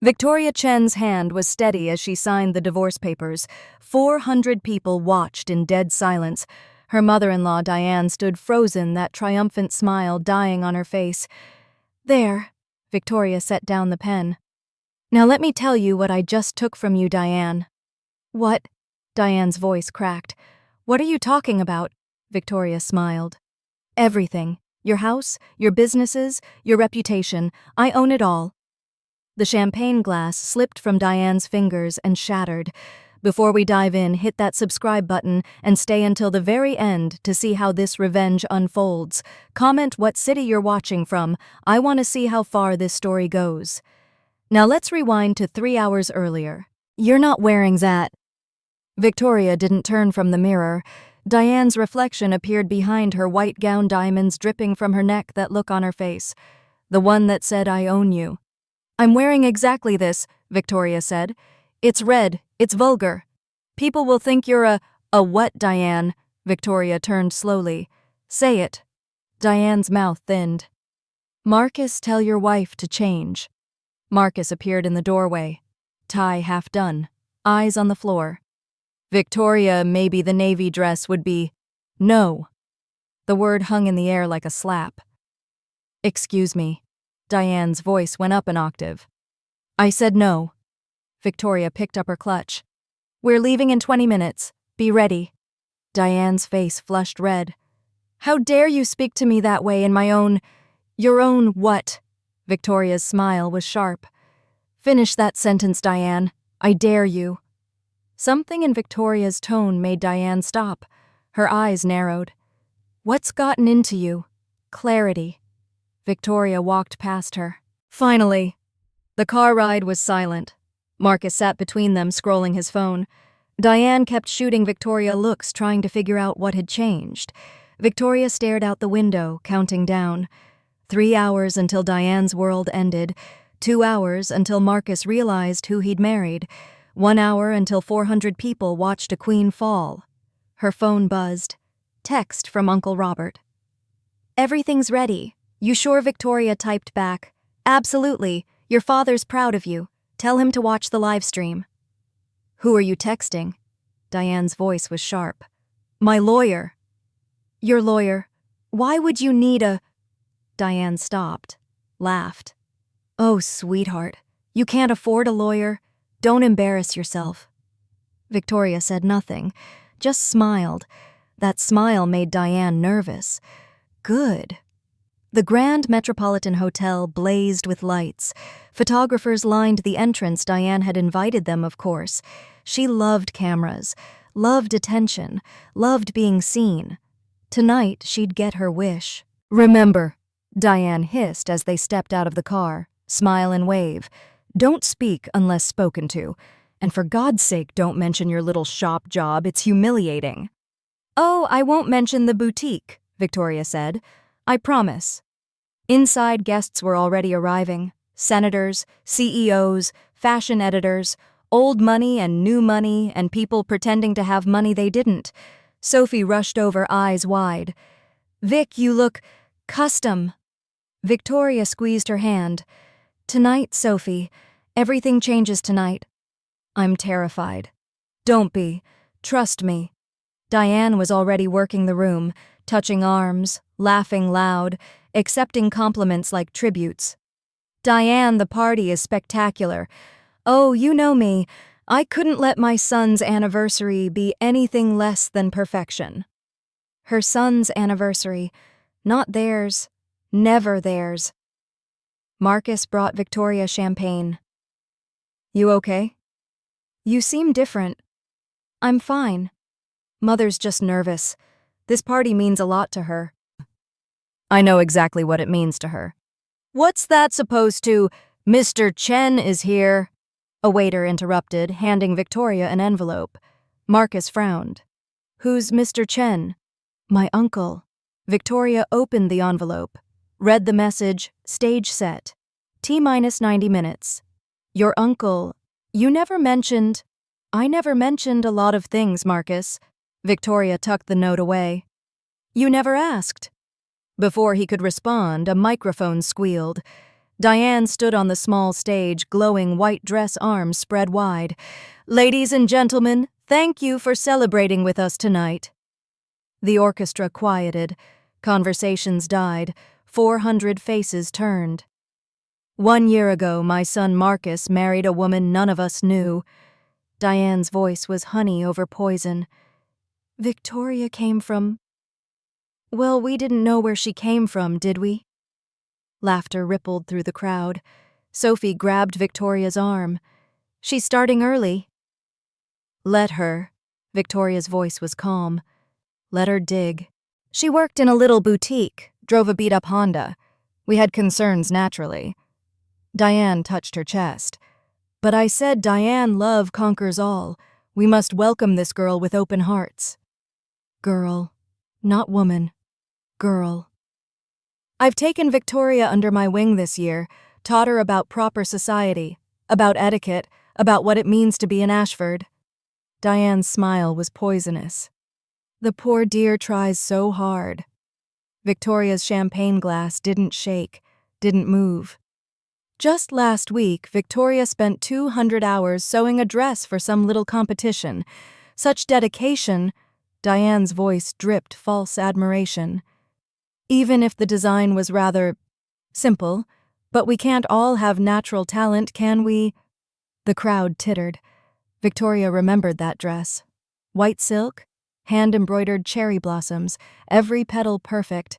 Victoria Chen's hand was steady as she signed the divorce papers. 400 people watched in dead silence. Her mother-in-law, Diane, stood frozen, that triumphant smile dying on her face. "There," Victoria set down the pen. "Now let me tell you what I just took from you, Diane." "What?" Diane's voice cracked. "What are you talking about?" Victoria smiled. "Everything. Your house, your businesses, your reputation. I own it all." The champagne glass slipped from Diane's fingers and shattered. Before we dive in, hit that subscribe button and stay until the very end to see how this revenge unfolds. Comment what city you're watching from. I want to see how far this story goes. Now let's rewind to 3 hours earlier. "You're not wearing that." Victoria didn't turn from the mirror. Diane's reflection appeared behind her white gown, diamonds dripping from her neck, that look on her face. The one that said, "I own you." "I'm wearing exactly this," Victoria said. "It's red. It's vulgar. People will think you're a what, Diane?" Victoria turned slowly. "Say it." Diane's mouth thinned. "Marcus, tell your wife to change." Marcus appeared in the doorway. Tie half done. Eyes on the floor. "Victoria, maybe the navy dress would be—" "No." The word hung in the air like a slap. "Excuse me." Diane's voice went up an octave. "I said no." Victoria picked up her clutch. "We're leaving in 20 minutes. Be ready." Diane's face flushed red. "How dare you speak to me that way in my own— Your own what?" Victoria's smile was sharp. "Finish that sentence, Diane. I dare you." Something in Victoria's tone made Diane stop. Her eyes narrowed. "What's gotten into you?" "Clarity." Victoria walked past her. Finally. The car ride was silent. Marcus sat between them, scrolling his phone. Diane kept shooting Victoria looks, trying to figure out what had changed. Victoria stared out the window, counting down. 3 hours until Diane's world ended. 2 hours until Marcus realized who he'd married. 1 hour until 400 people watched a queen fall. Her phone buzzed. Text from Uncle Robert. "Everything's ready. You sure?" Victoria typed back. "Absolutely. Your father's proud of you. Tell him to watch the live stream." "Who are you texting?" Diane's voice was sharp. "My lawyer." "Your lawyer? Why would you need a—" Diane stopped, laughed. "Oh, sweetheart, you can't afford a lawyer. Don't embarrass yourself." Victoria said nothing, just smiled. That smile made Diane nervous. Good. The Grand Metropolitan Hotel blazed with lights. Photographers lined the entrance. Diane had invited them, of course. She loved cameras, loved attention, loved being seen. Tonight, she'd get her wish. "Remember," Diane hissed as they stepped out of the car. "Smile and wave. Don't speak unless spoken to. And for God's sake, don't mention your little shop job. It's humiliating." "Oh, I won't mention the boutique," Victoria said. "I promise." Inside, guests were already arriving. Senators, CEOs, fashion editors, old money and new money, and people pretending to have money they didn't. Sophie rushed over, eyes wide. "Vic, you look custom." Victoria squeezed her hand. "Tonight, Sophie. Everything changes tonight." "I'm terrified." "Don't be. Trust me." Diane was already working the room, touching arms, laughing loud, accepting compliments like tributes. "Diane, the party is spectacular. Oh, you know me. I couldn't let my son's anniversary be anything less than perfection." Her son's anniversary, not theirs, never theirs. Marcus brought Victoria champagne. "You okay?" "You seem different." "I'm fine. Mother's just nervous. This party means a lot to her." "I know exactly what it means to her." "What's that supposed to— Mr. Chen is here?" A waiter interrupted, handing Victoria an envelope. Marcus frowned. "Who's Mr. Chen?" "My uncle." Victoria opened the envelope, read the message, stage set. T-minus 90 minutes. "Your uncle. You never mentioned—" "I never mentioned a lot of things, Marcus." Victoria tucked the note away. "You never asked." Before he could respond, a microphone squealed. Diane stood on the small stage, glowing white dress arms spread wide. "Ladies and gentlemen, thank you for celebrating with us tonight." The orchestra quieted. Conversations died. 400 faces turned. "1 year ago, my son Marcus married a woman none of us knew." Diane's voice was honey over poison. "Victoria came from—" "Well, we didn't know where she came from, did we?" Laughter rippled through the crowd. Sophie grabbed Victoria's arm. "She's starting early." "Let her." Victoria's voice was calm. "Let her dig. She worked in a little boutique, drove a beat-up Honda. We had concerns naturally." Diane touched her chest. "But I said Diane love conquers all. We must welcome this girl with open hearts." "Girl. Not woman. Girl." "I've taken Victoria under my wing this year, taught her about proper society, about etiquette, about what it means to be an Ashford." Diane's smile was poisonous. "The poor dear tries so hard." Victoria's champagne glass didn't shake, didn't move. "Just last week, Victoria spent 200 hours sewing a dress for some little competition. Such dedication." Diane's voice dripped false admiration. "Even if the design was rather simple, but we can't all have natural talent, can we?" The crowd tittered. Victoria remembered that dress. White silk, hand-embroidered cherry blossoms, every petal perfect.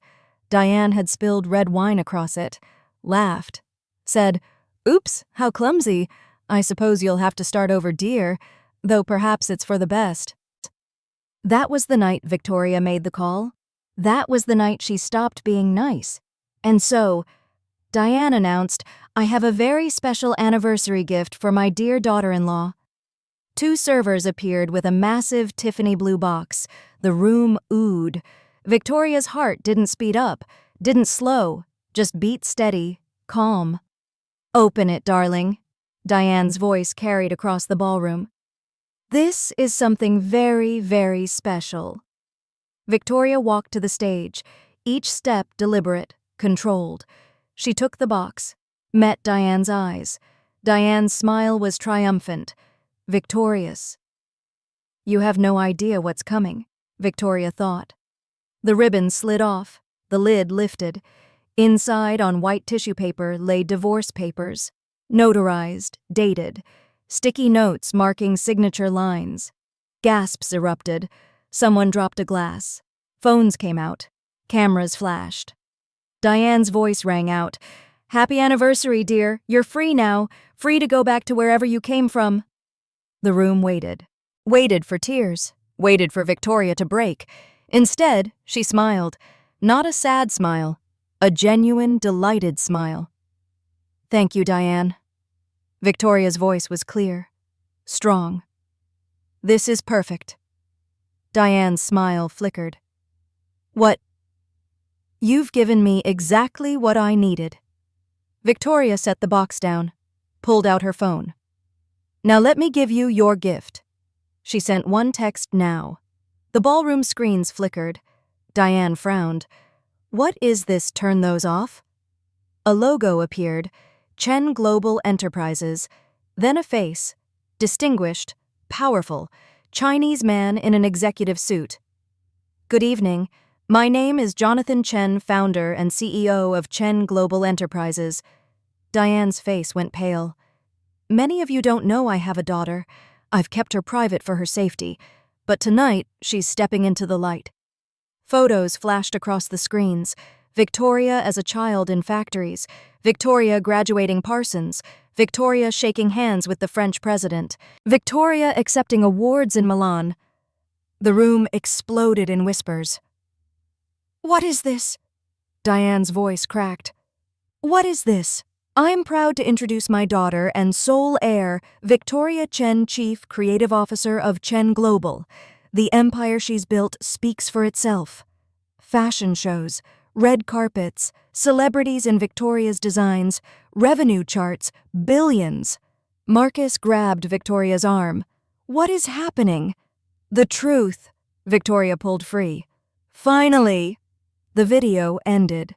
Diane had spilled red wine across it, laughed, said, "Oops, how clumsy. I suppose you'll have to start over, dear, though perhaps it's for the best." That was the night Victoria made the call. That was the night she stopped being nice. And so, Diane announced, "I have a very special anniversary gift for my dear daughter-in-law." 2 servers appeared with a massive Tiffany blue box. The room oohed. Victoria's heart didn't speed up, didn't slow, just beat steady, calm. "Open it, darling." Diane's voice carried across the ballroom. "This is something very, very special." Victoria walked to the stage, each step deliberate, controlled. She took the box, met Diane's eyes. Diane's smile was triumphant, victorious. "You have no idea what's coming," Victoria thought. The ribbon slid off, the lid lifted. Inside, on white tissue paper, lay divorce papers, notarized, dated, sticky notes marking signature lines. Gasps erupted. Someone dropped a glass. Phones came out. Cameras flashed. Diane's voice rang out. "Happy anniversary, dear. You're free now. Free to go back to wherever you came from." The room waited. Waited for tears. Waited for Victoria to break. Instead, she smiled. Not a sad smile. A genuine, delighted smile. "Thank you, Diane." Victoria's voice was clear. Strong. "This is perfect." Diane's smile flickered. "What?" "You've given me exactly what I needed." Victoria set the box down, pulled out her phone. "Now let me give you your gift." She sent one text now. The ballroom screens flickered. Diane frowned. "What is this, turn those off?" A logo appeared, Chen Global Enterprises, then a face, distinguished, powerful, Chinese man in an executive suit. "Good evening. My name is Jonathan Chen, founder and CEO of Chen Global Enterprises." Diane's face went pale. "Many of you don't know I have a daughter. I've kept her private for her safety, but tonight she's stepping into the light." Photos flashed across the screens. Victoria as a child in factories, Victoria graduating Parsons, Victoria shaking hands with the French president, Victoria accepting awards in Milan. The room exploded in whispers. "What is this?" Diane's voice cracked. "What is this? I'm proud to introduce my daughter and sole heir, Victoria Chen, Chief Creative Officer of Chen Global. The empire she's built speaks for itself. Fashion shows, red carpets, celebrities in Victoria's designs, revenue charts, billions." Marcus grabbed Victoria's arm. "What is happening?" "The truth." Victoria pulled free. "Finally." The video ended.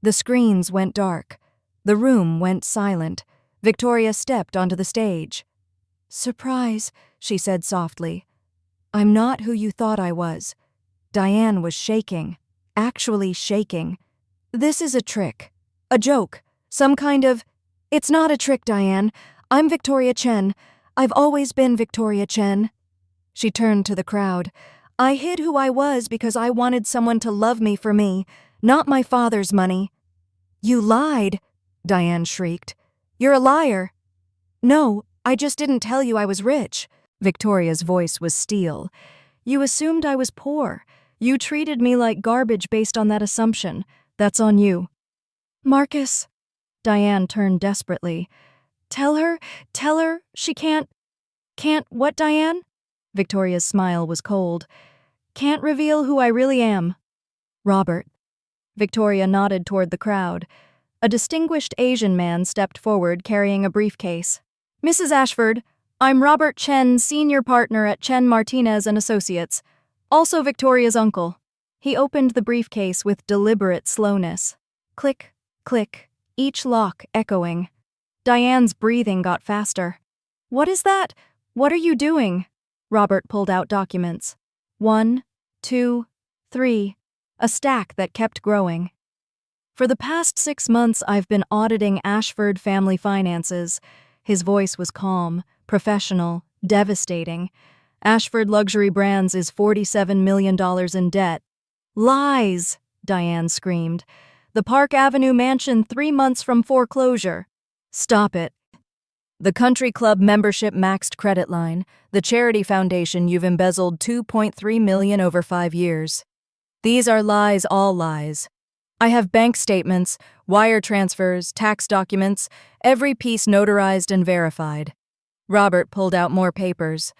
The screens went dark. The room went silent. Victoria stepped onto the stage. "Surprise," she said softly. "I'm not who you thought I was." Diane was shaking, actually shaking. "This is a trick. A joke. Some kind of—" "It's not a trick, Diane. I'm Victoria Chen. I've always been Victoria Chen." She turned to the crowd. "I hid who I was because I wanted someone to love me for me, not my father's money." "You lied," Diane shrieked. "You're a liar." "No, I just didn't tell you I was rich." Victoria's voice was steel. "You assumed I was poor. You treated me like garbage based on that assumption. That's on you." "Marcus." Diane turned desperately. Tell her, she can't, what, Diane?" Victoria's smile was cold. "Can't reveal who I really am." "Robert." Victoria nodded toward the crowd. A distinguished Asian man stepped forward carrying a briefcase. "Mrs. Ashford, I'm Robert Chen, senior partner at Chen Martinez and Associates, also Victoria's uncle." He opened the briefcase with deliberate slowness. Click, click, each lock echoing. Diane's breathing got faster. "What is that? What are you doing?" Robert pulled out documents. 1, 2, 3, a stack that kept growing. "For the past 6 months, I've been auditing Ashford family finances." His voice was calm, professional, devastating. "Ashford Luxury Brands is $47 million in debt." "Lies!" Diane screamed. "The Park Avenue mansion 3 months from foreclosure." "Stop it." "The country club membership maxed credit line. The charity foundation you've embezzled $2.3 million over 5 years. These are lies, all lies. I have bank statements, wire transfers, tax documents, every piece notarized and verified." Robert pulled out more papers.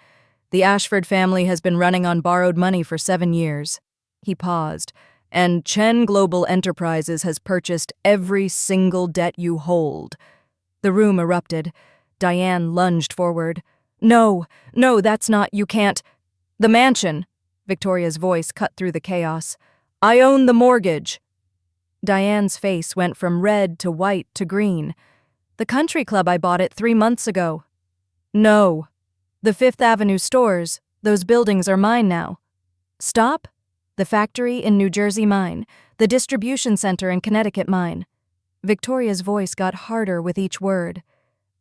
"The Ashford family has been running on borrowed money for 7 years. He paused. "And Chen Global Enterprises has purchased every single debt you hold." The room erupted. Diane lunged forward. No, that's not, you can't." "The mansion." Victoria's voice cut through the chaos. "I own the mortgage." Diane's face went from red to white to green. "The country club, I bought it 3 months ago." "No. The Fifth Avenue stores, those buildings are mine now." "Stop. The factory in New Jersey, mine. The distribution center in Connecticut, mine." Victoria's voice got harder with each word.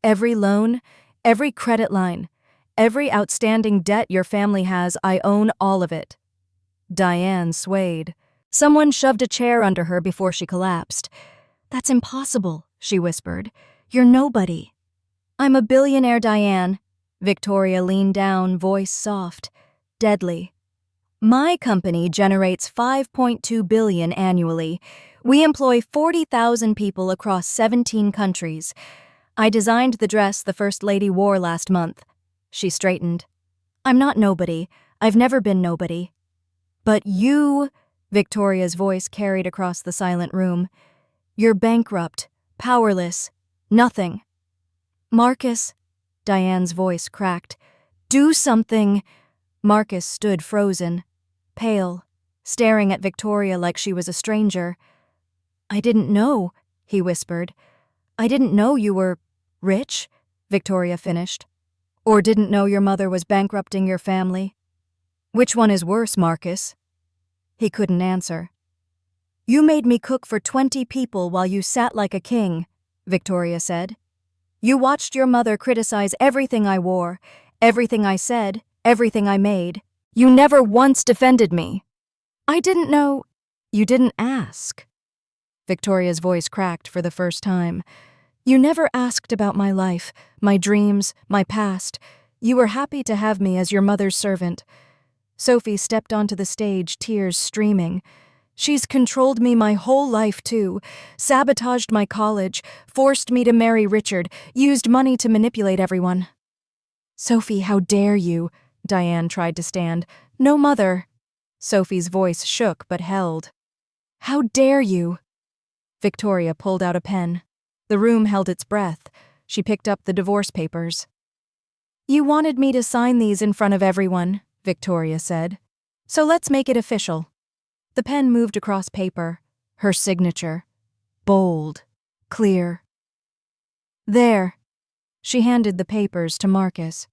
"Every loan, every credit line, every outstanding debt your family has, I own all of it." Diane swayed. Someone shoved a chair under her before she collapsed. "That's impossible," she whispered. "You're nobody." "I'm a billionaire, Diane." Victoria leaned down, voice soft, deadly. "My company generates $5.2 billion annually. We employ 40,000 people across 17 countries. I designed the dress the First Lady wore last month." She straightened. "I'm not nobody. I've never been nobody." "But you," Victoria's voice carried across the silent room, "you're bankrupt, powerless, nothing." "Marcus," Diane's voice cracked. "Do something." Marcus stood frozen, pale, staring at Victoria like she was a stranger. "I didn't know," he whispered. "I didn't know you were rich," Victoria finished. "Or didn't know your mother was bankrupting your family." "Which one is worse, Marcus?" He couldn't answer. "You made me cook for 20 people while you sat like a king," Victoria said. "You watched your mother criticize everything I wore, everything I said, everything I made. You never once defended me." "I didn't know." "You didn't ask." Victoria's voice cracked for the first time. "You never asked about my life, my dreams, my past. You were happy to have me as your mother's servant." Sophie stepped onto the stage, tears streaming. "She's controlled me my whole life, too. Sabotaged my college, forced me to marry Richard, used money to manipulate everyone." "Sophie, how dare you?" Diane tried to stand. "No, Mother." Sophie's voice shook but held. "How dare you?" Victoria pulled out a pen. The room held its breath. She picked up the divorce papers. "You wanted me to sign these in front of everyone," Victoria said. "So let's make it official." The pen moved across paper. Her signature. Bold. Clear. There. She handed the papers to Marcus.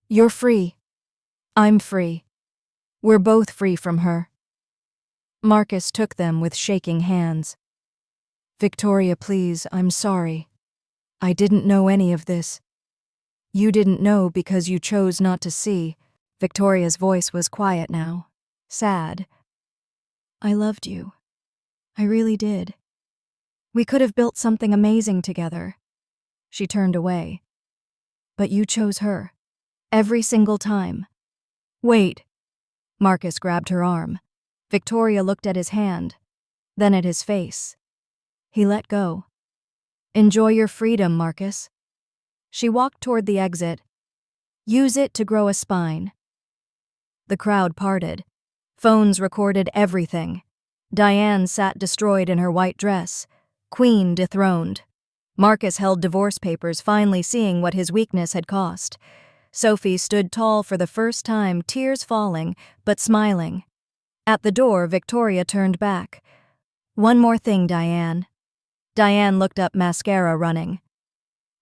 You're free. I'm free. We're both free from her. Marcus took them with shaking hands. Victoria, please, I'm sorry. I didn't know any of this. You didn't know because you chose not to see. Victoria's voice was quiet now, sad. I loved you. I really did. We could have built something amazing together. She turned away. But you chose her. Every single time. Wait. Marcus grabbed her arm. Victoria looked at his hand, then at his face. He let go. Enjoy your freedom, Marcus. She walked toward the exit. Use it to grow a spine. The crowd parted. Phones recorded everything. Diane sat destroyed in her white dress. Queen dethroned. Marcus held divorce papers, finally seeing what his weakness had cost. Sophie stood tall for the first time, tears falling, but smiling. At the door, Victoria turned back. One more thing, Diane. Diane looked up, mascara running.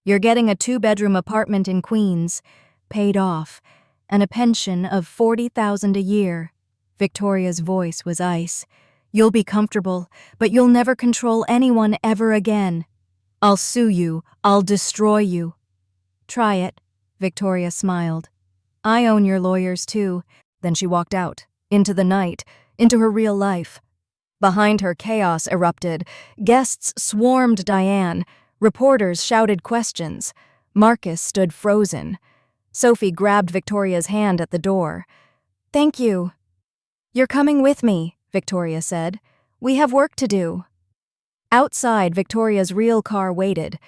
You're getting a 2-bedroom apartment in Queens, paid off, and a pension of $40,000 a year. Victoria's voice was ice. You'll be comfortable, but you'll never control anyone ever again. I'll sue you. I'll destroy you. Try it, Victoria smiled. I own your lawyers too. Then she walked out, into the night, into her real life. Behind her, chaos erupted. Guests swarmed Diane. Reporters shouted questions. Marcus stood frozen. Sophie grabbed Victoria's hand at the door. Thank you. You're coming with me, Victoria said. We have work to do. Outside, Victoria's real car waited.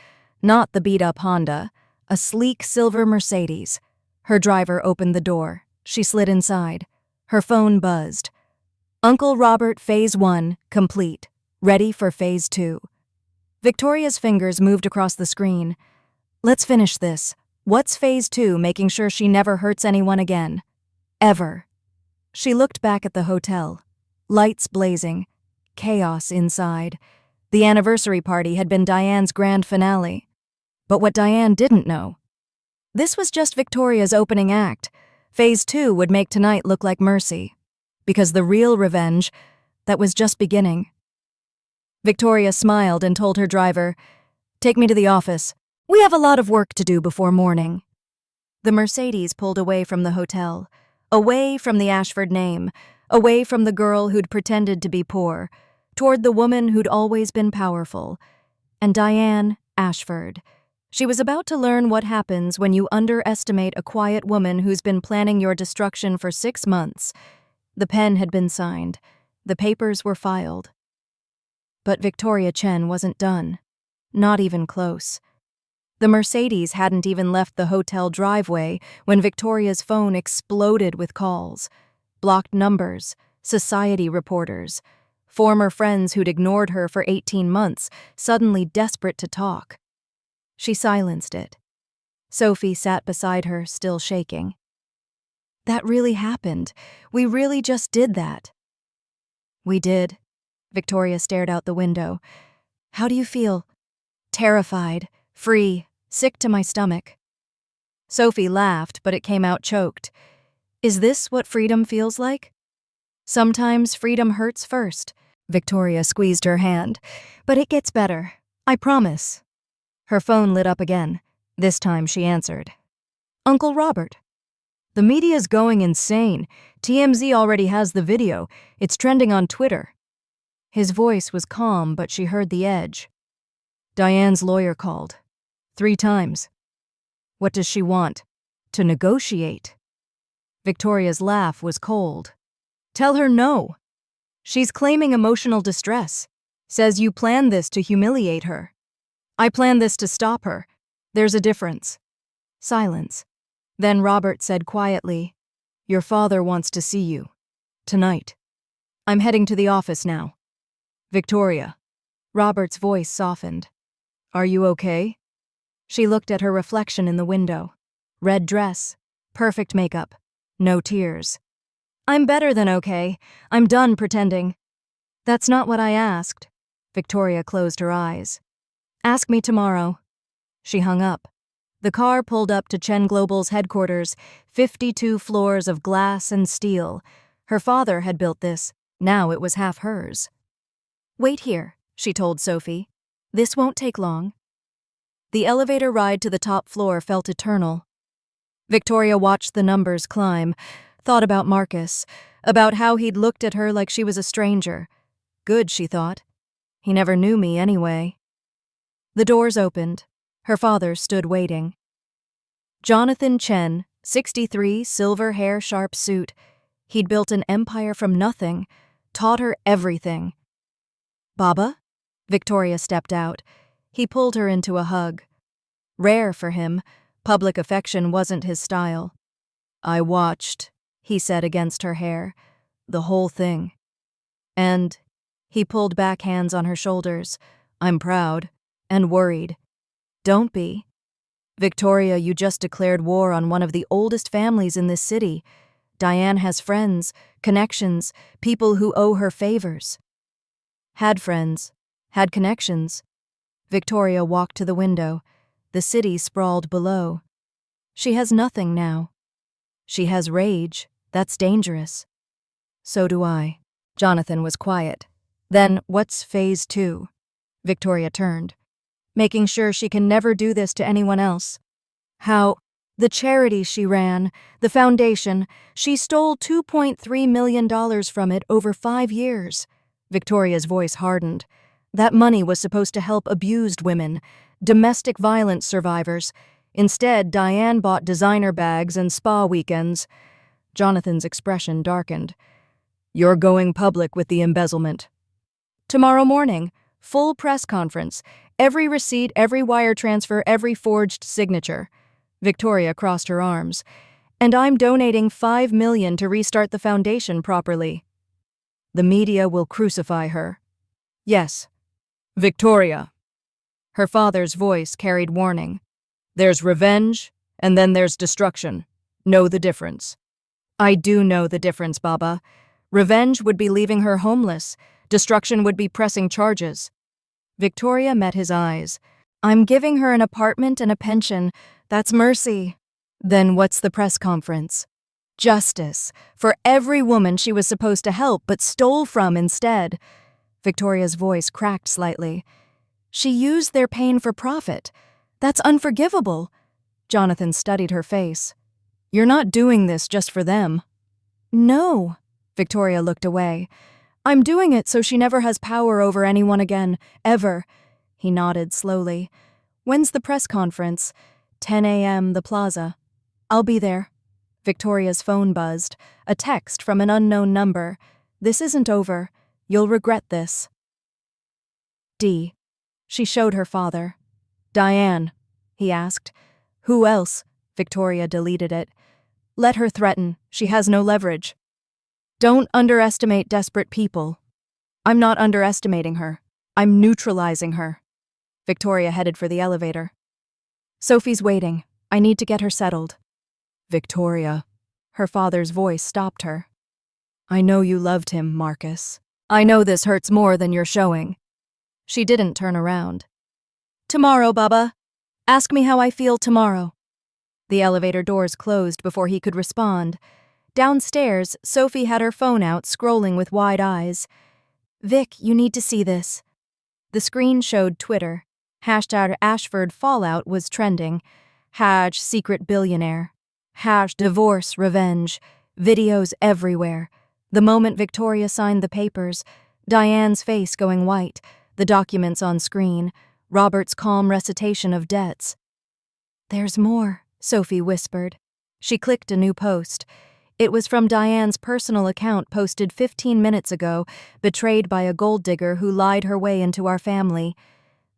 Not the beat-up Honda. A sleek silver Mercedes. Her driver opened the door. She slid inside. Her phone buzzed. Uncle Robert, Phase 1, complete. Ready for Phase 2. Victoria's fingers moved across the screen. Let's finish this. What's Phase 2, making sure she never hurts anyone again? Ever. She looked back at the hotel. Lights blazing. Chaos inside. The anniversary party had been Diane's grand finale. But what Diane didn't know. This was just Victoria's opening act. Phase 2 would make tonight look like mercy. Because the real revenge, that was just beginning. Victoria smiled and told her driver, Take me to the office. We have a lot of work to do before morning. The Mercedes pulled away from the hotel, away from the Ashford name, away from the girl who'd pretended to be poor, toward the woman who'd always been powerful. And Diane Ashford. She was about to learn what happens when you underestimate a quiet woman who's been planning your destruction for 6 months. The pen had been signed. The papers were filed. But Victoria Chen wasn't done. Not even close. The Mercedes hadn't even left the hotel driveway when Victoria's phone exploded with calls. Blocked numbers, society reporters, former friends who'd ignored her for 18 months, suddenly desperate to talk. She silenced it. Sophie sat beside her, still shaking. That really happened. We really just did that. We did. Victoria stared out the window. How do you feel? Terrified, free, sick to my stomach. Sophie laughed, but it came out choked. Is this what freedom feels like? Sometimes freedom hurts first. Victoria squeezed her hand. But it gets better. I promise. Her phone lit up again. This time she answered. Uncle Robert. The media's going insane. TMZ already has the video. It's trending on Twitter. His voice was calm, but she heard the edge. Diane's lawyer called. 3 times. What does she want? To negotiate. Victoria's laugh was cold. Tell her no. She's claiming emotional distress. Says you planned this to humiliate her. I planned this to stop her. There's a difference. Silence. Then Robert said quietly, Your father wants to see you. Tonight. I'm heading to the office now. Victoria. Robert's voice softened. Are you okay? She looked at her reflection in the window. Red dress. Perfect makeup. No tears. I'm better than okay. I'm done pretending. That's not what I asked. Victoria closed her eyes. Ask me tomorrow. She hung up. The car pulled up to Chen Global's headquarters, 52 floors of glass and steel. Her father had built this. Now it was half hers. "Wait here," she told Sophie. "This won't take long." The elevator ride to the top floor felt eternal. Victoria watched the numbers climb, thought about Marcus, about how he'd looked at her like she was a stranger. Good, she thought. He never knew me anyway. The doors opened. Her father stood waiting. Jonathan Chen, 63, silver hair, sharp suit. He'd built an empire from nothing, taught her everything. "Baba?" Victoria stepped out. He pulled her into a hug. Rare for him, public affection wasn't his style. "I watched," he said against her hair, "the whole thing. And," he pulled back hands on her shoulders, "I'm proud and worried." "Don't be. Victoria, you just declared war on one of the oldest families in this city. Diane has friends, connections, people who owe her favors." "Had friends, had connections." Victoria walked to the window. The city sprawled below. "She has nothing now. She has rage. That's dangerous." "So do I." Jonathan was quiet. "Then what's phase 2? Victoria turned. "Making sure she can never do this to anyone else." "How?" "The charity she ran, the foundation, she stole $2.3 million from it over 5 years. Victoria's voice hardened. "That money was supposed to help abused women, domestic violence survivors. Instead, Diane bought designer bags and spa weekends." Jonathan's expression darkened. "You're going public with the embezzlement." "Tomorrow morning, full press conference, every receipt, every wire transfer, every forged signature." Victoria crossed her arms. "And I'm donating $5 million to restart the foundation properly." "The media will crucify her." "Yes." "Victoria." Her father's voice carried warning. "There's revenge, and then there's destruction. Know the difference." "I do know the difference, Baba. Revenge would be leaving her homeless. Destruction would be pressing charges." Victoria met his eyes. "I'm giving her an apartment and a pension. That's mercy." "Then what's the press conference?" "Justice. For every woman she was supposed to help but stole from instead." Victoria's voice cracked slightly. "She used their pain for profit. That's unforgivable." Jonathan studied her face. "You're not doing this just for them." "No." Victoria looked away. "I'm doing it so she never has power over anyone again, ever." He nodded slowly. "When's the press conference?" 10 a.m., the plaza. "I'll be there." Victoria's phone buzzed. A text from an unknown number. "This isn't over. You'll regret this." D. She showed her father. "Diane," he asked. "Who else?" Victoria deleted it. "Let her threaten. She has no leverage." "Don't underestimate desperate people." "I'm not underestimating her. I'm neutralizing her." Victoria headed for the elevator. "Sophie's waiting. I need to get her settled." "Victoria." Her father's voice stopped her. "I know you loved him, Marcus. I know this hurts more than you're showing." She didn't turn around. "Tomorrow, Baba. Ask me how I feel tomorrow." The elevator doors closed before he could respond. Downstairs, Sophie had her phone out, scrolling with wide eyes. "Vic, you need to see this." The screen showed Twitter. #Ashford fallout was trending. #secret billionaire. #divorce revenge. Videos everywhere. The moment Victoria signed the papers, Diane's face going white, the documents on screen, Robert's calm recitation of debts. "There's more," Sophie whispered. She clicked a new post. It was from Diane's personal account posted 15 minutes ago, betrayed by a gold digger who lied her way into our family.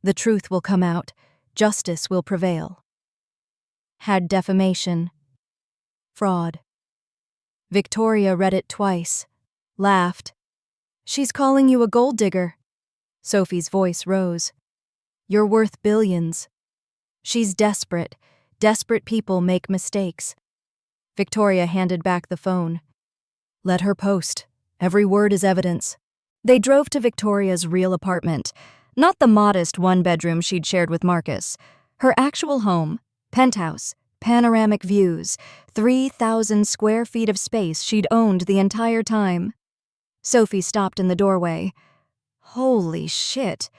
"The truth will come out. Justice will prevail." Had defamation. Fraud. Victoria read it twice. Laughed. "She's calling you a gold digger." Sophie's voice rose. "You're worth billions." "She's desperate. Desperate people make mistakes." Victoria handed back the phone. "Let her post. Every word is evidence." They drove to Victoria's real apartment, not the modest one-bedroom she'd shared with Marcus. Her actual home, penthouse, panoramic views, 3,000 square feet of space she'd owned the entire time. Sophie stopped in the doorway. Holy shit.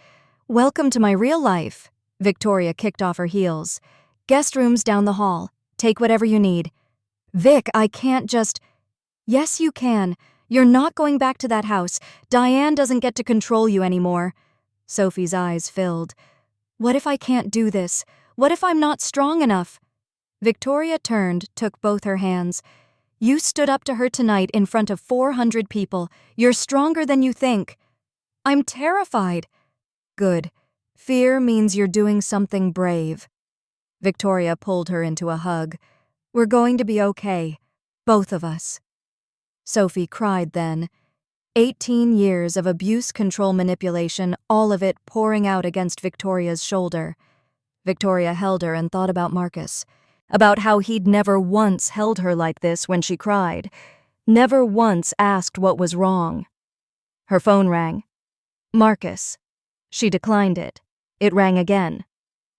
Welcome to my real life. Victoria kicked off her heels. Guest rooms down the hall. Take whatever you need. Vic, I can't just... Yes, you can. You're not going back to that house. Diane doesn't get to control you anymore. Sophie's eyes filled. What if I can't do this? What if I'm not strong enough? Victoria turned, took both her hands. You stood up to her tonight in front of 400 people. You're stronger than you think. I'm terrified. Good. Fear means you're doing something brave. Victoria pulled her into a hug. We're going to be okay. Both of us. Sophie cried then. 18 years of abuse, control, manipulation, all of it pouring out against Victoria's shoulder. Victoria held her and thought about Marcus. About how he'd never once held her like this when she cried. Never once asked what was wrong. Her phone rang. Marcus. She declined it. It rang again.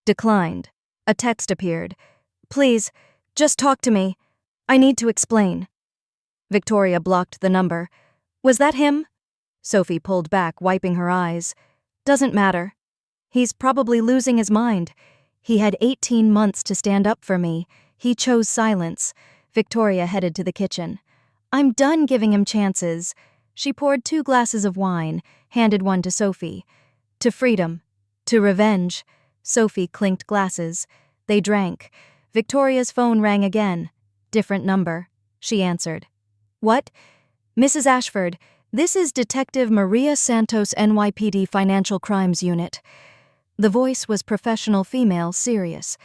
Declined. A text appeared. Please, just talk to me. I need to explain. Victoria blocked the number. Was that him? Sophie pulled back, wiping her eyes. Doesn't matter. He's probably losing his mind. He had 18 months to stand up for me. He chose silence. Victoria headed to the kitchen. I'm done giving him chances. She poured 2 glasses of wine, handed one to Sophie. To freedom. To revenge. Sophie clinked glasses. They drank. Victoria's phone rang again. Different number. She answered. What? Mrs. Ashford, this is Detective Maria Santos, NYPD Financial Crimes Unit. The voice was professional, female, serious.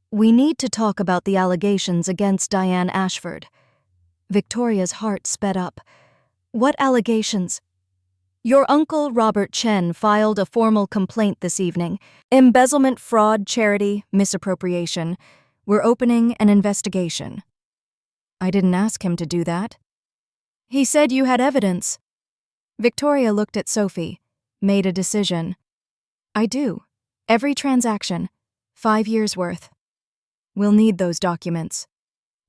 We need to talk about the allegations against Diane Ashford. Victoria's heart sped up. What allegations? Your uncle, Robert Chen, filed a formal complaint this evening. Embezzlement, fraud, charity, misappropriation. We're opening an investigation. I didn't ask him to do that. He said you had evidence. Victoria looked at Sophie, made a decision. I do. Every transaction. 5 years' worth. We'll need those documents.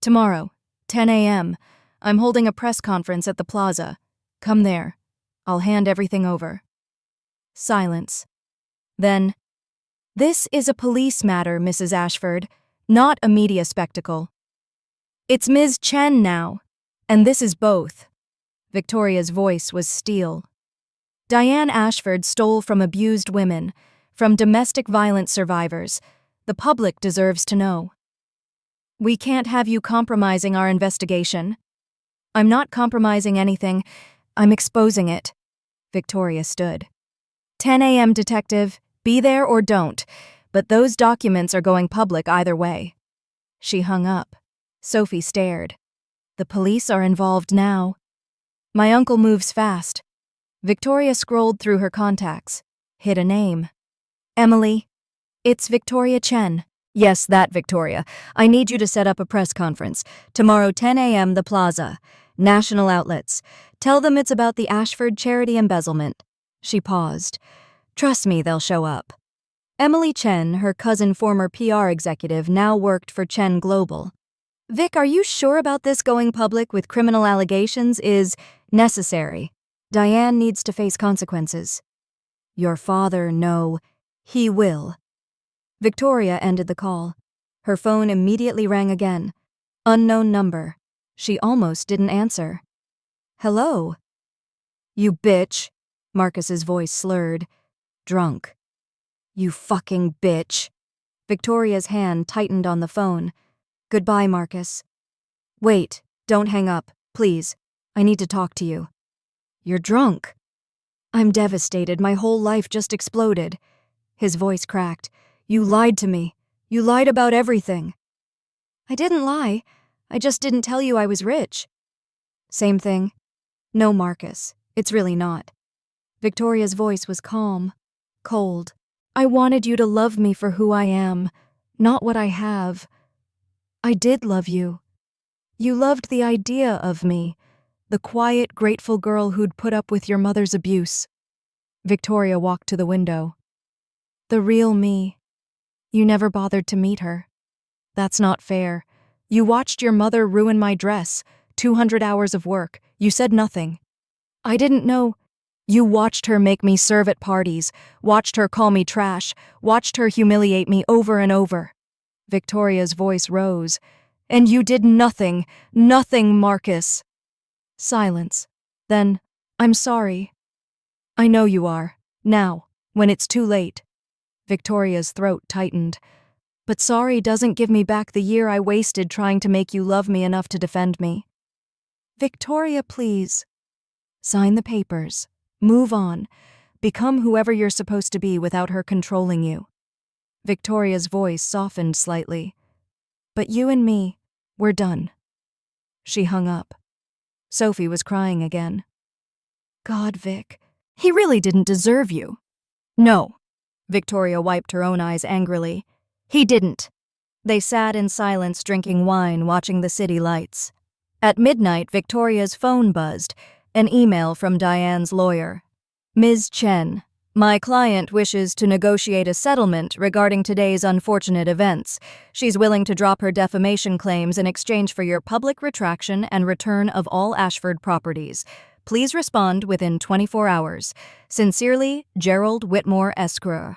Tomorrow, 10 a.m., I'm holding a press conference at the plaza. Come there. I'll hand everything over. Silence. Then, this is a police matter, Mrs. Ashford, not a media spectacle. It's Ms. Chen now, and this is both. Victoria's voice was steel. Diane Ashford stole from abused women, from domestic violence survivors. The public deserves to know. We can't have you compromising our investigation. I'm not compromising anything. I'm exposing it. Victoria stood. 10 a.m., detective. Be there or don't. But those documents are going public either way. She hung up. Sophie stared. The police are involved now. My uncle moves fast. Victoria scrolled through her contacts. Hit a name. Emily. It's Victoria Chen. Yes, that Victoria. I need you to set up a press conference. Tomorrow, 10 a.m., the plaza. National outlets. Tell them it's about the Ashford charity embezzlement. She paused. Trust me, they'll show up. Emily Chen, her cousin, former PR executive, now worked for Chen Global. Vic, are you sure about this going public with criminal allegations is necessary? Diane needs to face consequences. Your father, no. He will. Victoria ended the call. Her phone immediately rang again. Unknown number. She almost didn't answer. Hello? You bitch. Marcus's voice slurred. Drunk. You fucking bitch. Victoria's hand tightened on the phone. Goodbye, Marcus. Wait, don't hang up, please. I need to talk to you. You're drunk. I'm devastated. My whole life just exploded. His voice cracked. You lied to me. You lied about everything. I didn't lie. I just didn't tell you I was rich. Same thing. No, Marcus. It's really not. Victoria's voice was calm, cold. I wanted you to love me for who I am, not what I have. I did love you. You loved the idea of me, the quiet, grateful girl who'd put up with your mother's abuse. Victoria walked to the window. The real me. You never bothered to meet her. That's not fair. You watched your mother ruin my dress. 200 hours of work. You said nothing. I didn't know. You watched her make me serve at parties, watched her call me trash, watched her humiliate me over and over. Victoria's voice rose. And you did nothing. Nothing, Marcus. Silence. Then, I'm sorry. I know you are. Now, when it's too late. Victoria's throat tightened. But sorry doesn't give me back the year I wasted trying to make you love me enough to defend me. Victoria, please. Sign the papers. Move on. Become whoever you're supposed to be without her controlling you. Victoria's voice softened slightly. But you and me, we're done. She hung up. Sophie was crying again. God, Vic, he really didn't deserve you. No. Victoria wiped her own eyes angrily. He didn't. They sat in silence drinking wine, watching the city lights. At midnight, Victoria's phone buzzed, an email from Diane's lawyer. Ms. Chen, my client wishes to negotiate a settlement regarding today's unfortunate events. She's willing to drop her defamation claims in exchange for your public retraction and return of all Ashford properties. Please respond within 24 hours. Sincerely, Gerald Whitmore Esquire.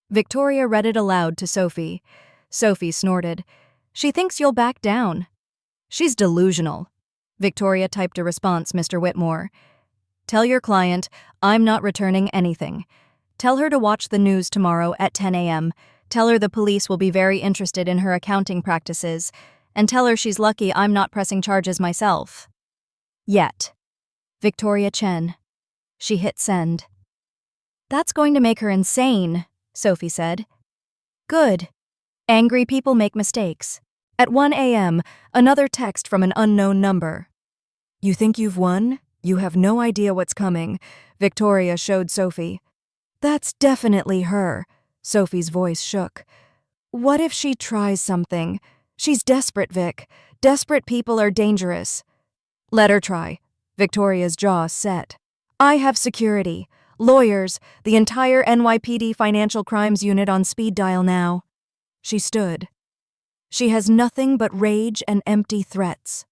Victoria read it aloud to Sophie. Sophie snorted. She thinks you'll back down. She's delusional. Victoria typed a response, Mr. Whitmore. Tell your client, I'm not returning anything. Tell her to watch the news tomorrow at 10 a.m. Tell her the police will be very interested in her accounting practices. And tell her she's lucky I'm not pressing charges myself. Yet. Victoria Chen. She hit send. That's going to make her insane, Sophie said. Good. Angry people make mistakes. At 1 a.m., another text from an unknown number. You think you've won? You have no idea what's coming, Victoria showed Sophie. That's definitely her. Sophie's voice shook. What if she tries something? She's desperate, Vic. Desperate people are dangerous. Let her try. Victoria's jaw set. I have security. Lawyers, the entire NYPD Financial Crimes Unit on speed dial now. She stood. She has nothing but rage and empty threats.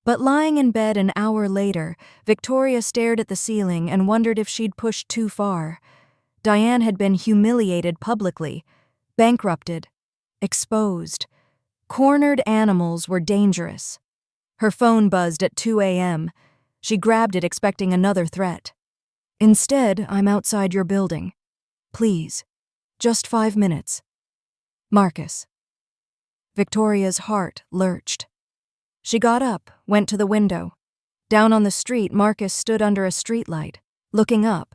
But lying in bed an hour later, Victoria stared at the ceiling and wondered if she'd pushed too far. Diane had been humiliated publicly, bankrupted, exposed. Cornered animals were dangerous. Her phone buzzed at 2 a.m. She grabbed it expecting another threat. Instead, I'm outside your building. Please. Just 5 minutes. Marcus. Victoria's heart lurched. She got up, went to the window. Down on the street, Marcus stood under a streetlight, looking up.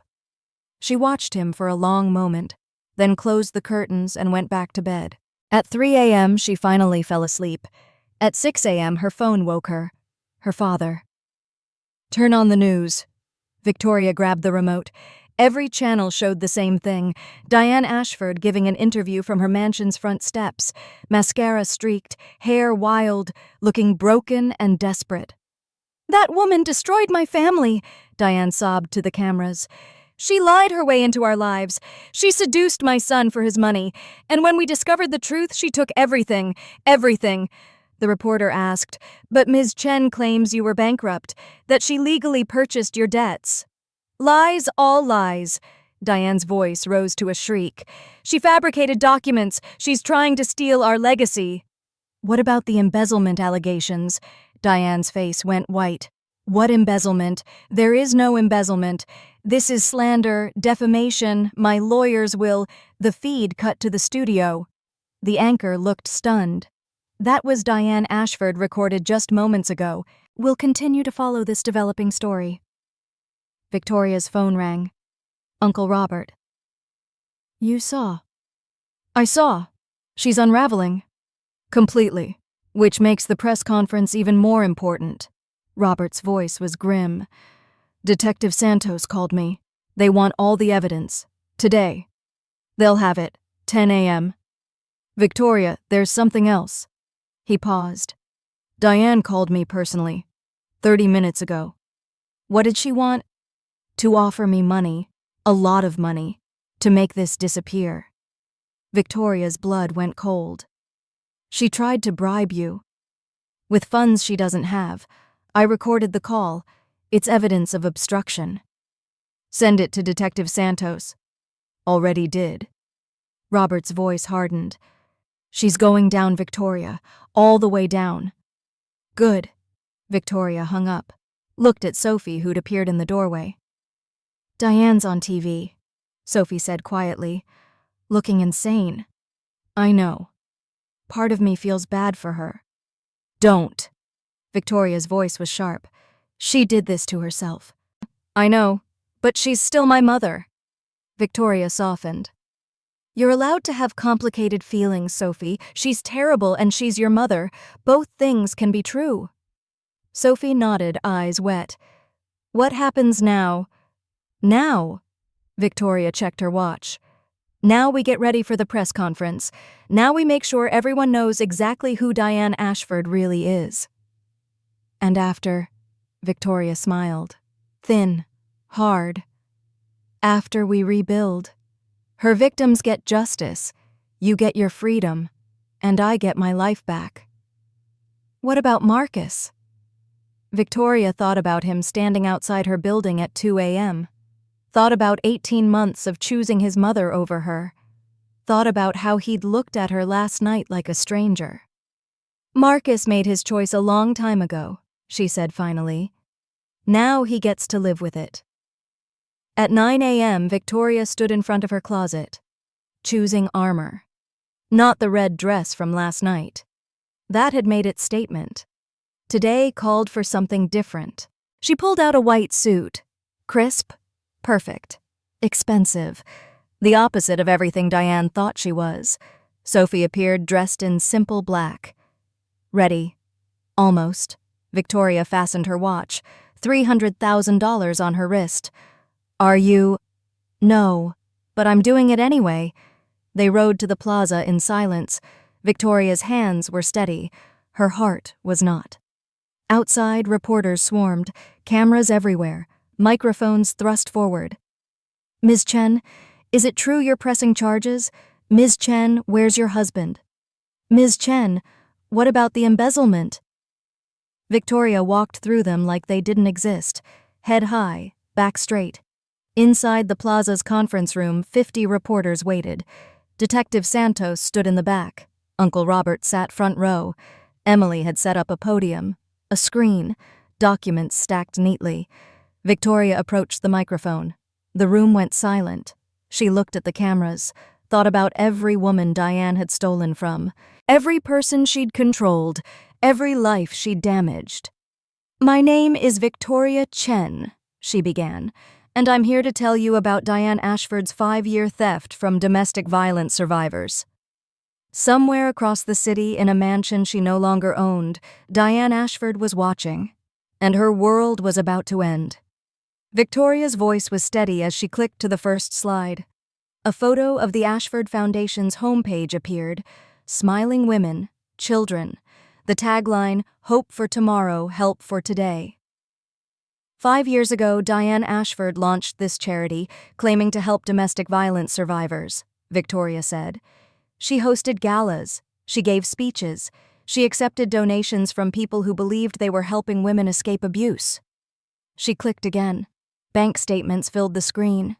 She watched him for a long moment, then closed the curtains and went back to bed. At 3 a.m., she finally fell asleep. At 6 a.m., her phone woke her. Her father. Turn on the news. Victoria grabbed the remote. Every channel showed the same thing. Diane Ashford giving an interview from her mansion's front steps. Mascara streaked, hair wild, looking broken and desperate. That woman destroyed my family, Diane sobbed to the cameras. She lied her way into our lives. She seduced my son for his money. And when we discovered the truth, she took everything. Everything. The reporter asked, but Ms. Chen claims you were bankrupt, that she legally purchased your debts. Lies, all lies. Diane's voice rose to a shriek. She fabricated documents. She's trying to steal our legacy. What about the embezzlement allegations? Diane's face went white. What embezzlement? There is no embezzlement. This is slander, defamation, my lawyers will. The feed cut to the studio. The anchor looked stunned. That was Diane Ashford recorded just moments ago. We'll continue to follow this developing story. Victoria's phone rang. Uncle Robert. You saw. I saw. She's unraveling. Completely. Which makes the press conference even more important. Robert's voice was grim. Detective Santos called me. They want all the evidence. Today. They'll have it. 10 a.m. Victoria, there's something else. He paused. Diane called me personally. 30 minutes ago. What did she want? To offer me money. A lot of money. To make this disappear. Victoria's blood went cold. She tried to bribe you. With funds she doesn't have. I recorded the call. It's evidence of obstruction. Send it to Detective Santos. Already did. Robert's voice hardened. She's going down, Victoria. All the way down. Good. Victoria hung up, looked at Sophie, who'd appeared in the doorway. Diane's on TV, Sophie said quietly, looking insane. I know. Part of me feels bad for her. Don't. Victoria's voice was sharp. She did this to herself. I know, but she's still my mother. Victoria softened. You're allowed to have complicated feelings, Sophie. She's terrible and she's your mother. Both things can be true. Sophie nodded, eyes wet. What happens now? Now? Victoria checked her watch. Now we get ready for the press conference. Now we make sure everyone knows exactly who Diane Ashford really is. And after, Victoria smiled. Thin, hard. After we rebuild. Her victims get justice, you get your freedom, and I get my life back. What about Marcus? Victoria thought about him standing outside her building at 2 a.m., thought about 18 months of choosing his mother over her, thought about how he'd looked at her last night like a stranger. Marcus made his choice a long time ago, she said finally. Now he gets to live with it. At 9 a.m., Victoria stood in front of her closet, choosing armor. Not the red dress from last night. That had made its statement. Today called for something different. She pulled out a white suit. Crisp, perfect, expensive. The opposite of everything Diane thought she was. Sophie appeared dressed in simple black. Ready. Almost. Victoria fastened her watch. $300,000 on her wrist. Are you? No, but I'm doing it anyway. They rode to the plaza in silence. Victoria's hands were steady. Her heart was not. Outside, reporters swarmed, cameras everywhere, microphones thrust forward. Ms. Chen, is it true you're pressing charges? Ms. Chen, where's your husband? Ms. Chen, what about the embezzlement? Victoria walked through them like they didn't exist, head high, back straight. Inside the plaza's conference room, 50 reporters waited. Detective Santos stood in the back. Uncle Robert sat front row. Emily had set up a podium. A screen, documents stacked neatly. Victoria approached the microphone. The room went silent. She looked at the cameras, thought about every woman Diane had stolen from, every person she'd controlled, every life she'd damaged. My name is Victoria Chen, she began, and I'm here to tell you about Diane Ashford's 5-year theft from domestic violence survivors. Somewhere across the city in a mansion she no longer owned, Diane Ashford was watching, and her world was about to end. Victoria's voice was steady as she clicked to the first slide. A photo of the Ashford Foundation's homepage appeared, smiling women, children, the tagline, Hope for Tomorrow, Help for Today. 5 years ago, Diane Ashford launched this charity, claiming to help domestic violence survivors, Victoria said. She hosted galas, she gave speeches, she accepted donations from people who believed they were helping women escape abuse. She clicked again. Bank statements filled the screen.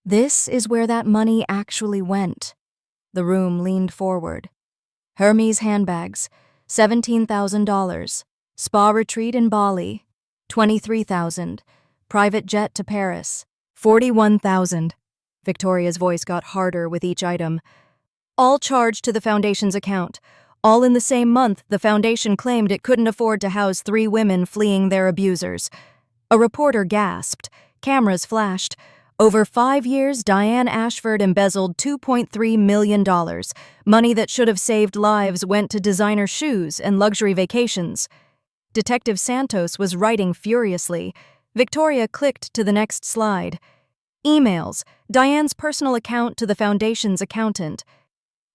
This is where that money actually went. The room leaned forward. Hermes handbags, $17,000. Spa retreat in Bali, $23,000. Private jet to Paris, $41,000. Victoria's voice got harder with each item. All charged to the foundation's account. All in the same month, the foundation claimed it couldn't afford to house 3 women fleeing their abusers. A reporter gasped. Cameras flashed. Over 5 years, Diane Ashford embezzled $2.3 million. Money that should have saved lives went to designer shoes and luxury vacations. Detective Santos was writing furiously. Victoria clicked to the next slide. Emails. Diane's personal account to the foundation's accountant.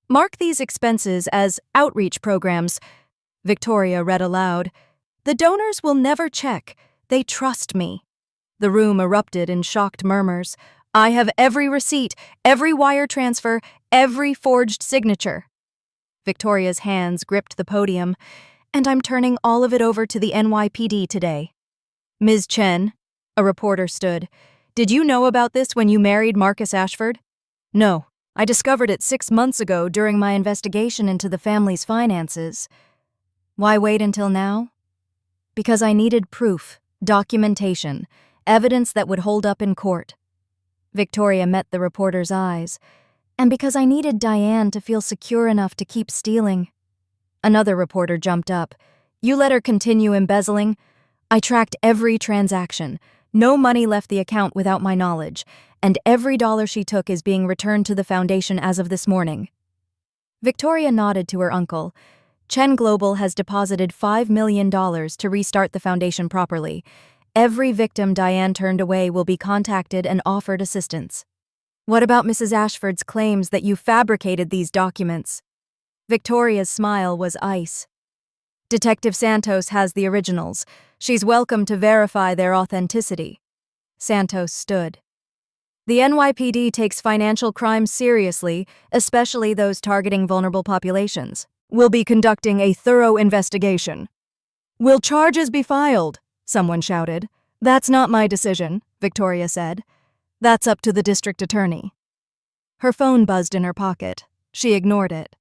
Mark these expenses as outreach programs. Victoria read aloud. The donors will never check. They trust me. The room erupted in shocked murmurs. I have every receipt, every wire transfer, every forged signature. Victoria's hands gripped the podium, and I'm turning all of it over to the NYPD today. Ms. Chen, a reporter stood. Did you know about this when you married Marcus Ashford? No, I discovered it 6 months ago during my investigation into the family's finances. Why wait until now? Because I needed proof, documentation, evidence that would hold up in court. Victoria met the reporter's eyes, and because I needed Diane to feel secure enough to keep stealing. Another reporter jumped up. You let her continue embezzling? I tracked every transaction. No money left the account without my knowledge, and every dollar she took is being returned to the foundation as of this morning. Victoria nodded to her uncle. Chen Global has deposited $5 million to restart the foundation properly. Every victim Diane turned away will be contacted and offered assistance. What about Mrs. Ashford's claims that you fabricated these documents? Victoria's smile was ice. Detective Santos has the originals. She's welcome to verify their authenticity. Santos stood. The NYPD takes financial crimes seriously, especially those targeting vulnerable populations. We'll be conducting a thorough investigation. Will charges be filed? Someone shouted. That's not my decision, Victoria said. That's up to the district attorney. Her phone buzzed in her pocket. She ignored it.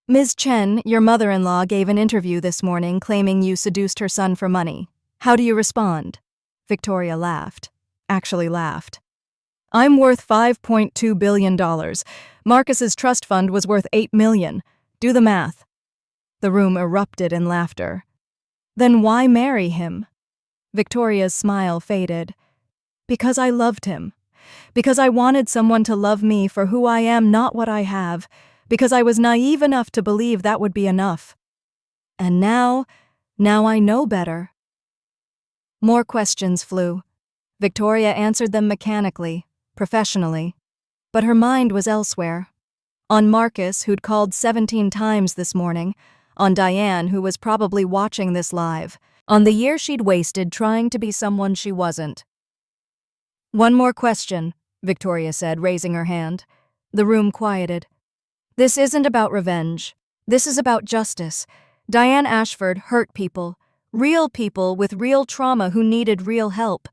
Ms. Chen, your mother-in-law, gave an interview this morning claiming you seduced her son for money. How do you respond? Victoria laughed. Actually laughed. I'm worth $5.2 billion. Marcus's trust fund was worth $8 million. Do the math. The room erupted in laughter. Then why marry him? Victoria's smile faded. Because I loved him. Because I wanted someone to love me for who I am, not what I have. Because I was naive enough to believe that would be enough. And now I know better. More questions flew. Victoria answered them mechanically, professionally. But her mind was elsewhere. On Marcus, who'd called 17 times this morning. On Diane, who was probably watching this live. On the year she'd wasted trying to be someone she wasn't. One more question, Victoria said, raising her hand. The room quieted. This isn't about revenge. This is about justice. Diane Ashford hurt people. Real people with real trauma who needed real help.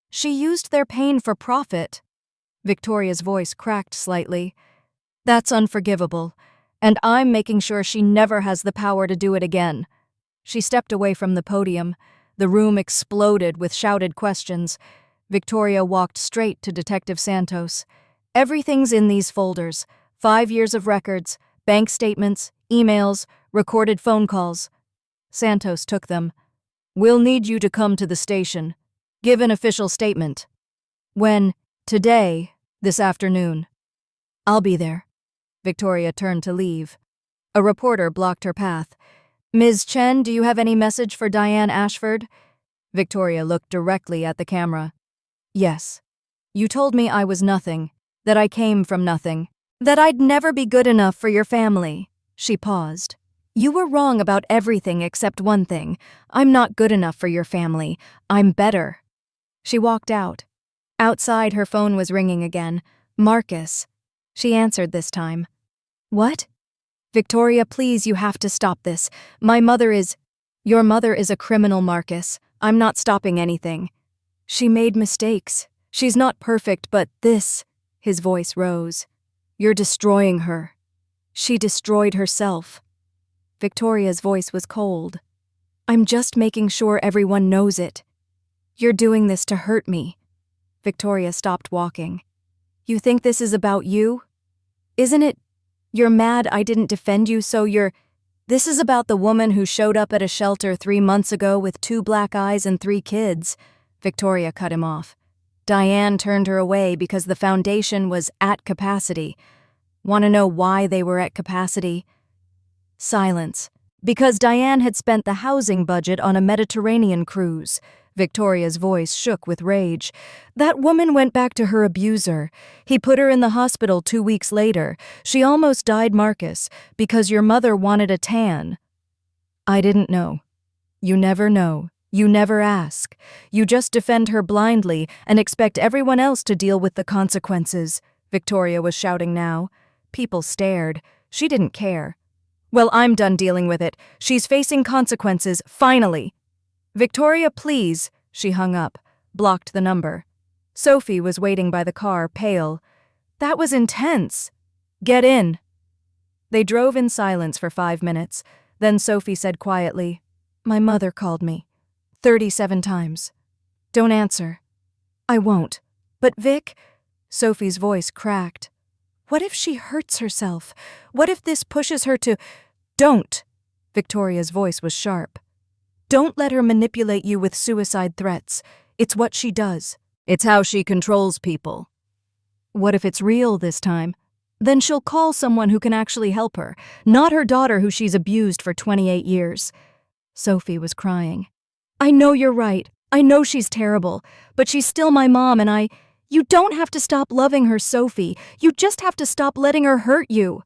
She used their pain for profit. Victoria's voice cracked slightly. That's unforgivable, and I'm making sure she never has the power to do it again. She stepped away from the podium. The room exploded with shouted questions. Victoria walked straight to Detective Santos. Everything's in these folders. 5 years of records, bank statements, emails, recorded phone calls. Santos took them. We'll need you to come to the station. Give an official statement. When? Today, this afternoon. I'll be there. Victoria turned to leave. A reporter blocked her path. Ms. Chen, do you have any message for Diane Ashford? Victoria looked directly at the camera. Yes. You told me I was nothing, that I came from nothing, that I'd never be good enough for your family. She paused. You were wrong about everything except one thing. I'm not good enough for your family. I'm better. She walked out. Outside, her phone was ringing again. Marcus. She answered this time. What? Victoria, please, you have to stop this. Your mother is a criminal, Marcus. I'm not stopping anything. She made mistakes. She's not perfect, but this, his voice rose. You're destroying her. She destroyed herself. Victoria's voice was cold. I'm just making sure everyone knows it. You're doing this to hurt me. Victoria stopped walking. You think this is about you? Isn't it? You're mad I didn't defend you, so This is about the woman who showed up at a shelter 3 months ago with 2 black eyes and 3 kids. Victoria cut him off. Diane turned her away because the foundation was at capacity. Want to know why they were at capacity? Silence. Because Diane had spent the housing budget on a Mediterranean cruise. Victoria's voice shook with rage. That woman went back to her abuser. He put her in the hospital 2 weeks later. She almost died, Marcus, because your mother wanted a tan. I didn't know. You never know, You never ask. You just defend her blindly and expect everyone else to deal with the consequences, Victoria was shouting now. People stared. She didn't care. Well, I'm done dealing with it. She's facing consequences, finally. Victoria, please. She hung up, blocked the number. Sophie was waiting by the car, pale. That was intense. Get in. They drove in silence for 5 minutes. Then Sophie said quietly, My mother called me. 37 times. Don't answer. I won't. But Vic, Sophie's voice cracked. What if she hurts herself? What if this pushes her to... Don't! Victoria's voice was sharp. Don't let her manipulate you with suicide threats. It's what she does. It's how she controls people. What if it's real this time? Then she'll call someone who can actually help her, not her daughter who she's abused for 28 years. Sophie was crying. I know you're right. I know she's terrible, but she's still my mom and You don't have to stop loving her, Sophie. You just have to stop letting her hurt you.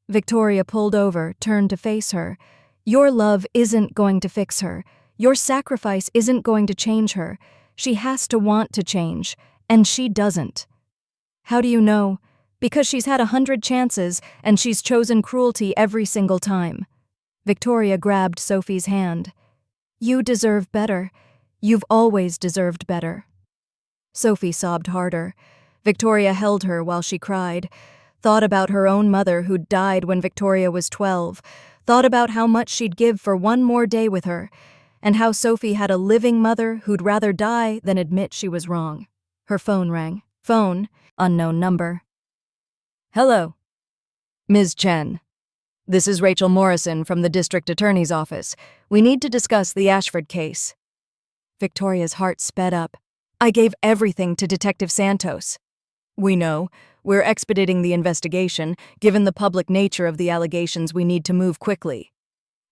Victoria pulled over, turned to face her. Your love isn't going to fix her. Your sacrifice isn't going to change her. She has to want to change, and she doesn't. How do you know? Because she's had 100 chances, and she's chosen cruelty every single time. Victoria grabbed Sophie's hand. You deserve better. You've always deserved better. Sophie sobbed harder. Victoria held her while she cried, thought about her own mother who'd died when Victoria was 12, thought about how much she'd give for one more day with her, and how Sophie had a living mother who'd rather die than admit she was wrong. Her phone rang. Phone, unknown number. Hello. Ms. Chen. This is Rachel Morrison from the District Attorney's Office. We need to discuss the Ashford case. Victoria's heart sped up. I gave everything to Detective Santos. We know. We're expediting the investigation. Given the public nature of the allegations, we need to move quickly.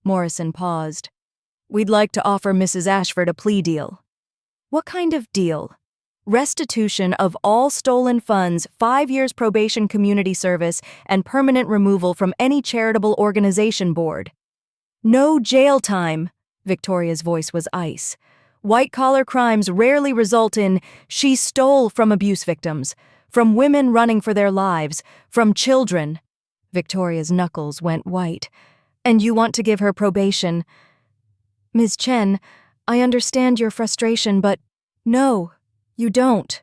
Morrison paused. We'd like to offer Mrs. Ashford a plea deal. What kind of deal? Restitution of all stolen funds, 5 years probation community service, and permanent removal from any charitable organization board. No jail time, Victoria's voice was ice. White-collar crimes rarely result in she stole from abuse victims, from women running for their lives, from children. Victoria's knuckles went white. And you want to give her probation. Ms. Chen, I understand your frustration, but no. You don't.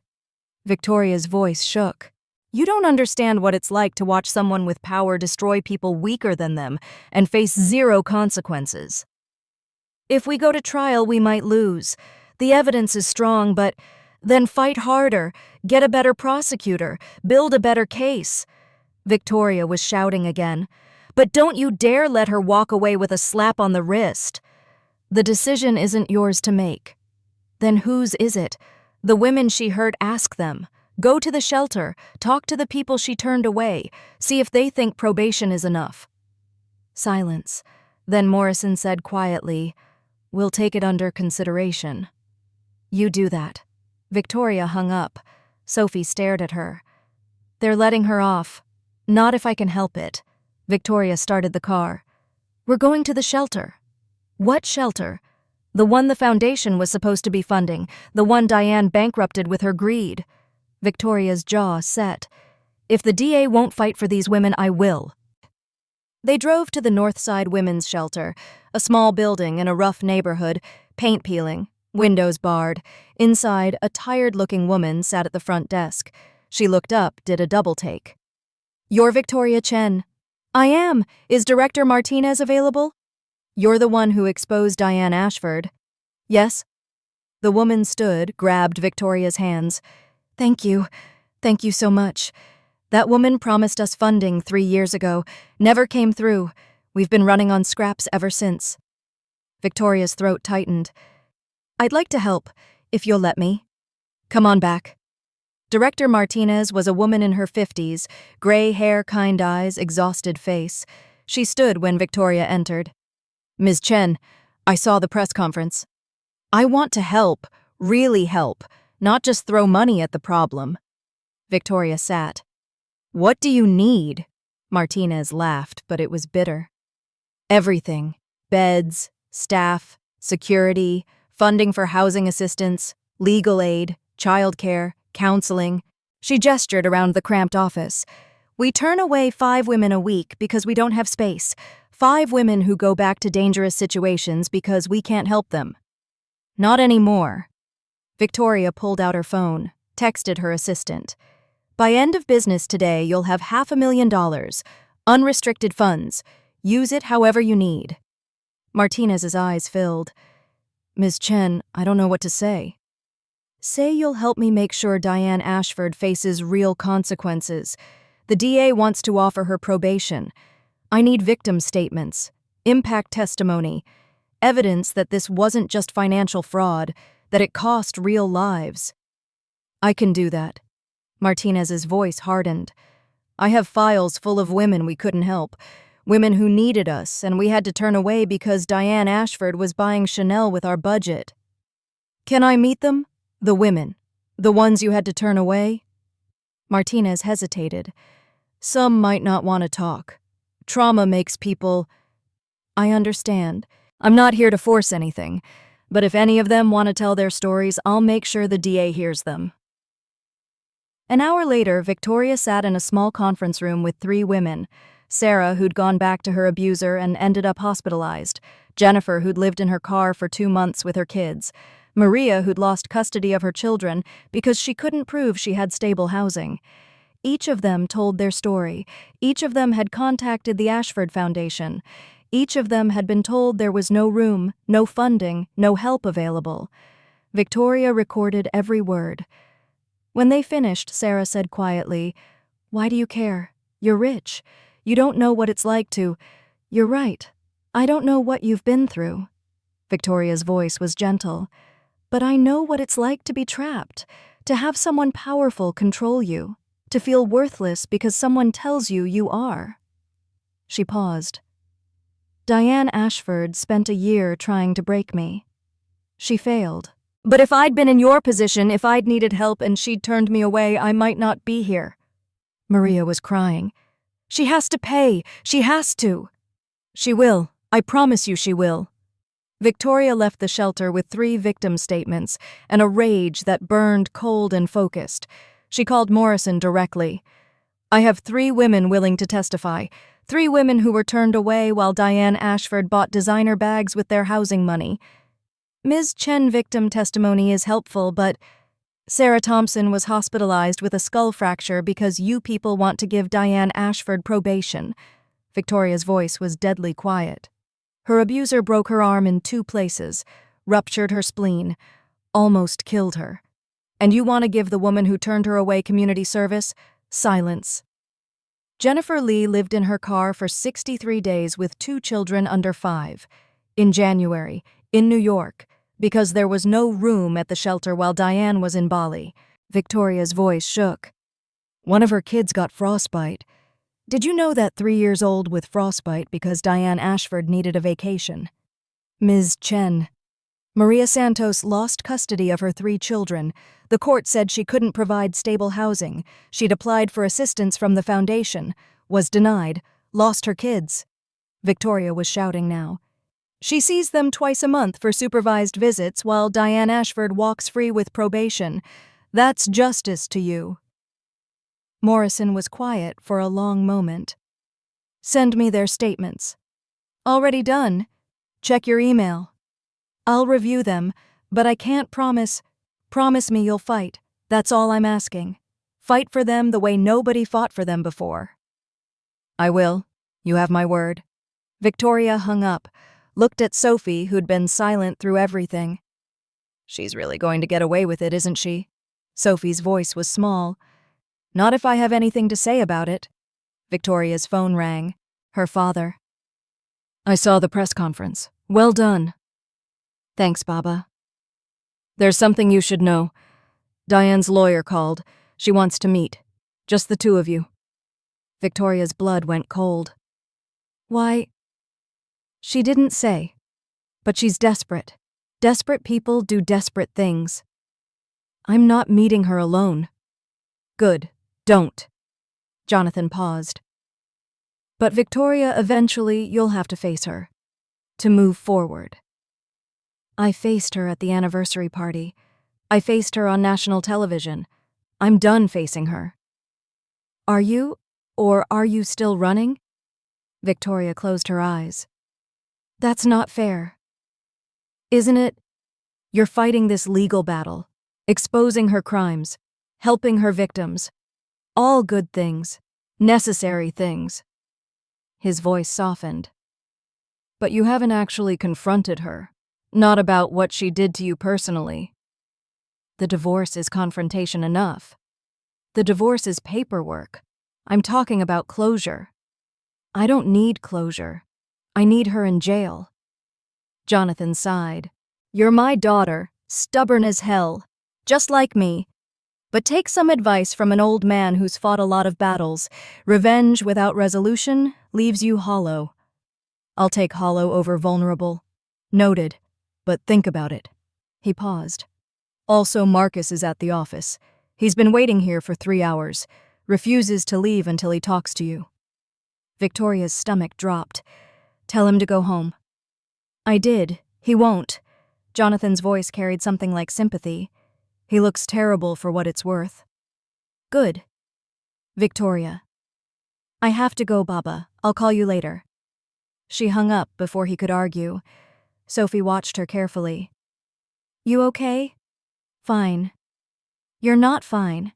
Victoria's voice shook. You don't understand what it's like to watch someone with power destroy people weaker than them and face zero consequences. If we go to trial, we might lose. The evidence is strong, but then fight harder, get a better prosecutor, build a better case. Victoria was shouting again. But don't you dare let her walk away with a slap on the wrist. The decision isn't yours to make. Then whose is it? The women she hurt, ask them. Go to the shelter, talk to the people she turned away, see if they think probation is enough. Silence. Then Morrison said quietly, We'll take it under consideration. You do that. Victoria hung up. Sophie stared at her. They're letting her off. Not if I can help it. Victoria started the car. We're going to the shelter. What shelter? The one the foundation was supposed to be funding, the one Diane bankrupted with her greed. Victoria's jaw set. If the DA won't fight for these women, I will. They drove to the Northside Women's Shelter, a small building in a rough neighborhood, paint peeling, windows barred. Inside, a tired-looking woman sat at the front desk. She looked up, did a double take. You're Victoria Chen. I am. Is Director Martinez available? You're the one who exposed Diane Ashford. Yes? The woman stood, grabbed Victoria's hands. Thank you. Thank you so much. That woman promised us funding 3 years ago. Never came through. We've been running on scraps ever since. Victoria's throat tightened. I'd like to help, if you'll let me. Come on back. Director Martinez was a woman in her 50s, gray hair, kind eyes, exhausted face. She stood when Victoria entered. Ms. Chen, I saw the press conference. I want to help, really help, not just throw money at the problem. Victoria sat. What do you need? Martinez laughed, but it was bitter. Everything. Beds, staff, security, Funding for housing assistance, legal aid, childcare, counseling. She gestured around the cramped office. We turn away 5 women a week because we don't have space. 5 women who go back to dangerous situations because we can't help them. Not anymore. Victoria pulled out her phone, texted her assistant. By end of business today, you'll have $500,000. Unrestricted funds. Use it however you need. Martinez's eyes filled. Ms. Chen, I don't know what to say. Say you'll help me make sure Diane Ashford faces real consequences. The DA wants to offer her probation. I need victim statements, impact testimony, evidence that this wasn't just financial fraud, that it cost real lives. I can do that. Martinez's voice hardened. I have files full of women we couldn't help, women who needed us, and we had to turn away because Diane Ashford was buying Chanel with our budget. Can I meet them? The women. The ones you had to turn away? Martinez hesitated. Some might not want to talk. Trauma makes people... I understand. I'm not here to force anything, but if any of them want to tell their stories, I'll make sure the DA hears them. An hour later, Victoria sat in a small conference room with 3 women. Sarah, who'd gone back to her abuser and ended up hospitalized. Jennifer, who'd lived in her car for 2 months with her kids. Maria, who'd lost custody of her children because she couldn't prove she had stable housing. Each of them told their story. Each of them had contacted the Ashford Foundation. Each of them had been told there was no room, no funding, no help available. Victoria recorded every word. When they finished, Sarah said quietly, "Why do you care? You're rich. You don't know what it's like to... You're right. I don't know what you've been through." Victoria's voice was gentle. "But I know what it's like to be trapped, to have someone powerful control you, to feel worthless because someone tells you you are." She paused. Diane Ashford spent a year trying to break me. She failed. But if I'd been in your position, if I'd needed help and she'd turned me away, I might not be here. Maria was crying. She has to pay. She has to. She will. I promise you she will. Victoria left the shelter with 3 victim statements and a rage that burned cold and focused. She called Morrison directly. I have 3 women willing to testify. 3 women who were turned away while Diane Ashford bought designer bags with their housing money. Ms. Chen victim testimony is helpful, but Sarah Thompson was hospitalized with a skull fracture because you people want to give Diane Ashford probation. Victoria's voice was deadly quiet. Her abuser broke her arm in 2 places, ruptured her spleen, almost killed her. And you want to give the woman who turned her away community service? Silence. Jennifer Lee lived in her car for 63 days with 2 children under 5. In January, in New York, because there was no room at the shelter while Diane was in Bali. Victoria's voice shook. One of her kids got frostbite. Did you know that 3 years old with frostbite because Diane Ashford needed a vacation? Ms. Chen. Maria Santos lost custody of her 3 children. The court said she couldn't provide stable housing. She'd applied for assistance from the foundation, was denied, lost her kids. Victoria was shouting now. She sees them twice a month for supervised visits while Diane Ashford walks free with probation. That's justice to you. Morrison was quiet for a long moment. Send me their statements. Already done. Check your email. I'll review them, but I can't promise. Promise me you'll fight. That's all I'm asking. Fight for them the way nobody fought for them before. I will. You have my word. Victoria hung up, looked at Sophie, who'd been silent through everything. She's really going to get away with it, isn't she? Sophie's voice was small. Not if I have anything to say about it. Victoria's phone rang. Her father. I saw the press conference. Well done. Thanks, Baba. There's something you should know. Diane's lawyer called. She wants to meet. Just the 2 of you. Victoria's blood went cold. Why? She didn't say. But she's desperate. Desperate people do desperate things. I'm not meeting her alone. Good. Don't. Jonathan paused. But Victoria, eventually you'll have to face her. To move forward. I faced her at the anniversary party. I faced her on national television. I'm done facing her. Are you? Or are you still running? Victoria closed her eyes. That's not fair. Isn't it? You're fighting this legal battle, exposing her crimes, helping her victims. All good things, necessary things. His voice softened. But you haven't actually confronted her. Not about what she did to you personally. The divorce is confrontation enough. The divorce is paperwork. I'm talking about closure. I don't need closure. I need her in jail. Jonathan sighed. You're my daughter, stubborn as hell, just like me. But take some advice from an old man who's fought a lot of battles. Revenge without resolution leaves you hollow. I'll take hollow over vulnerable. Noted. But think about it. He paused. Also, Marcus is at the office. He's been waiting here for 3 hours. Refuses to leave until he talks to you. Victoria's stomach dropped. Tell him to go home. I did. He won't. Jonathan's voice carried something like sympathy. He looks terrible for what it's worth. Good. Victoria. I have to go, Baba. I'll call you later. She hung up before he could argue. Sophie watched her carefully. You okay? Fine. You're not fine.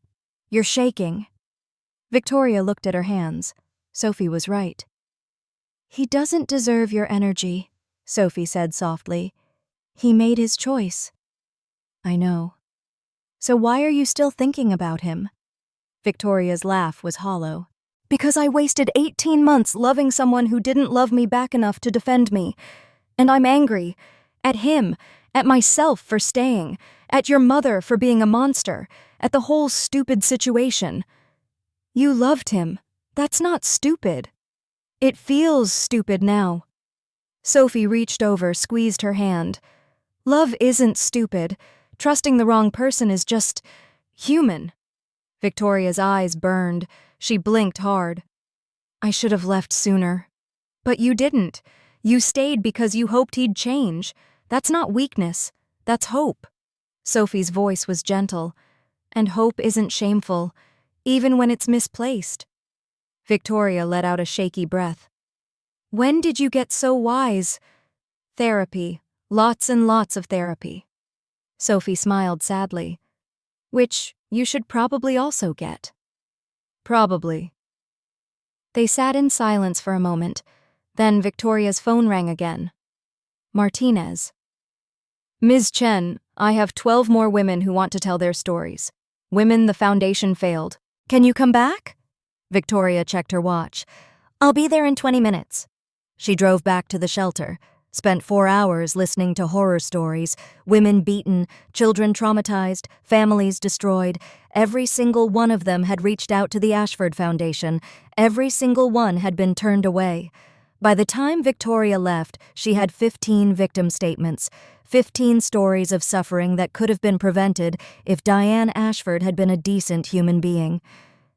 You're shaking. Victoria looked at her hands. Sophie was right. He doesn't deserve your energy, Sophie said softly. He made his choice. I know. So why are you still thinking about him? Victoria's laugh was hollow. Because I wasted 18 months loving someone who didn't love me back enough to defend me. And I'm angry. At him. At myself for staying. At your mother for being a monster. At the whole stupid situation. You loved him. That's not stupid. It feels stupid now. Sophie reached over, squeezed her hand. Love isn't stupid. Trusting the wrong person is just human. Victoria's eyes burned. She blinked hard. I should have left sooner. But you didn't. You stayed because you hoped he'd change. That's not weakness. That's hope. Sophie's voice was gentle. And hope isn't shameful, even when it's misplaced. Victoria let out a shaky breath. When did you get so wise? Therapy. Lots and lots of therapy. Sophie smiled sadly. Which you should probably also get. Probably. They sat in silence for a moment. Then Victoria's phone rang again. Martinez. Ms. Chen, I have 12 more women who want to tell their stories. Women the foundation failed. Can you come back? Victoria checked her watch. I'll be there in 20 minutes. She drove back to the shelter, spent 4 hours listening to horror stories, women beaten, children traumatized, families destroyed. Every single one of them had reached out to the Ashford Foundation. Every single one had been turned away. By the time Victoria left, she had 15 victim statements, 15 stories of suffering that could have been prevented if Diane Ashford had been a decent human being.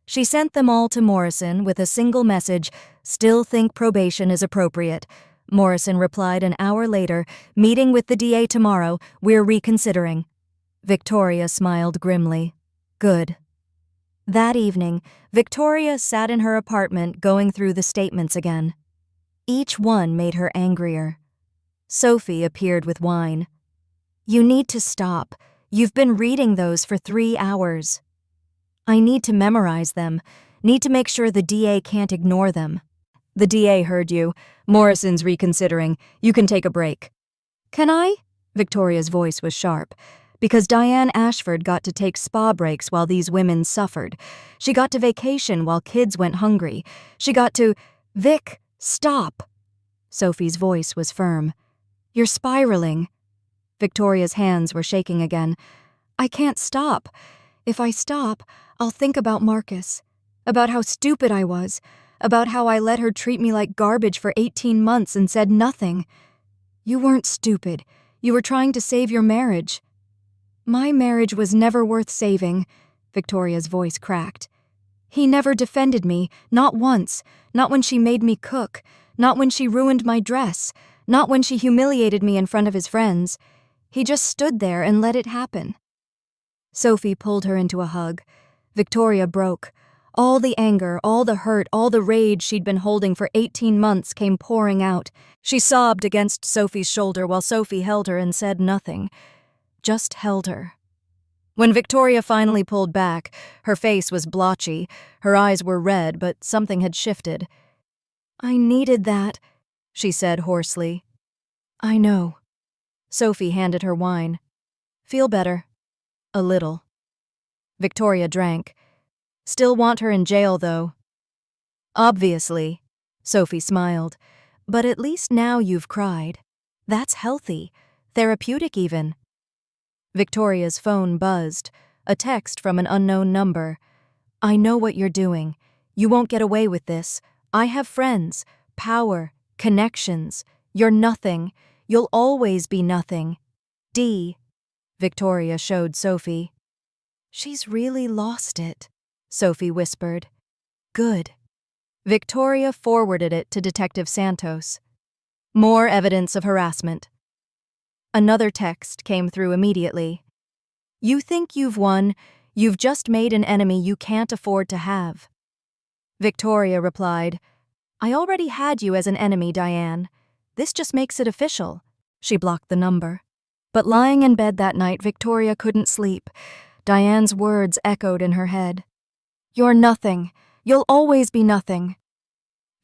She sent them all to Morrison with a single message, still think probation is appropriate. Morrison replied an hour later, meeting with the DA tomorrow, we're reconsidering. Victoria smiled grimly. Good. That evening, Victoria sat in her apartment going through the statements again. Each one made her angrier. Sophie appeared with wine. You need to stop. You've been reading those for 3 hours. I need to memorize them. Need to make sure the DA can't ignore them. The DA heard you. Morrison's reconsidering. You can take a break. Can I? Victoria's voice was sharp. Because Diane Ashford got to take spa breaks while these women suffered. She got to vacation while kids went hungry. She got to... Vic, stop. Sophie's voice was firm. You're spiraling. Victoria's hands were shaking again. I can't stop. If I stop, I'll think about Marcus. About how stupid I was. About how I let her treat me like garbage for 18 months and said nothing. You weren't stupid. You were trying to save your marriage. My marriage was never worth saving, Victoria's voice cracked. He never defended me, not once, not when she made me cook, not when she ruined my dress, not when she humiliated me in front of his friends. He just stood there and let it happen. Sophie pulled her into a hug. Victoria broke. All the anger, all the hurt, all the rage she'd been holding for 18 months came pouring out. She sobbed against Sophie's shoulder while Sophie held her and said nothing. Just held her. When Victoria finally pulled back, her face was blotchy, her eyes were red, but something had shifted. "I needed that," she said hoarsely. "I know." Sophie handed her wine. "Feel better?" "A little." Victoria drank. "Still want her in jail, though." "Obviously," Sophie smiled. "But at least now you've cried. That's healthy, therapeutic even." Victoria's phone buzzed, a text from an unknown number. "I know what you're doing. You won't get away with this. I have friends, power, connections. You're nothing. You'll always be nothing. D." Victoria showed Sophie. "She's really lost it," Sophie whispered. "Good." Victoria forwarded it to Detective Santos. More evidence of harassment. Another text came through immediately. "You think you've won. You've just made an enemy you can't afford to have." Victoria replied, "I already had you as an enemy, Diane. This just makes it official." She blocked the number. But lying in bed that night, Victoria couldn't sleep. Diane's words echoed in her head. "You're nothing. You'll always be nothing."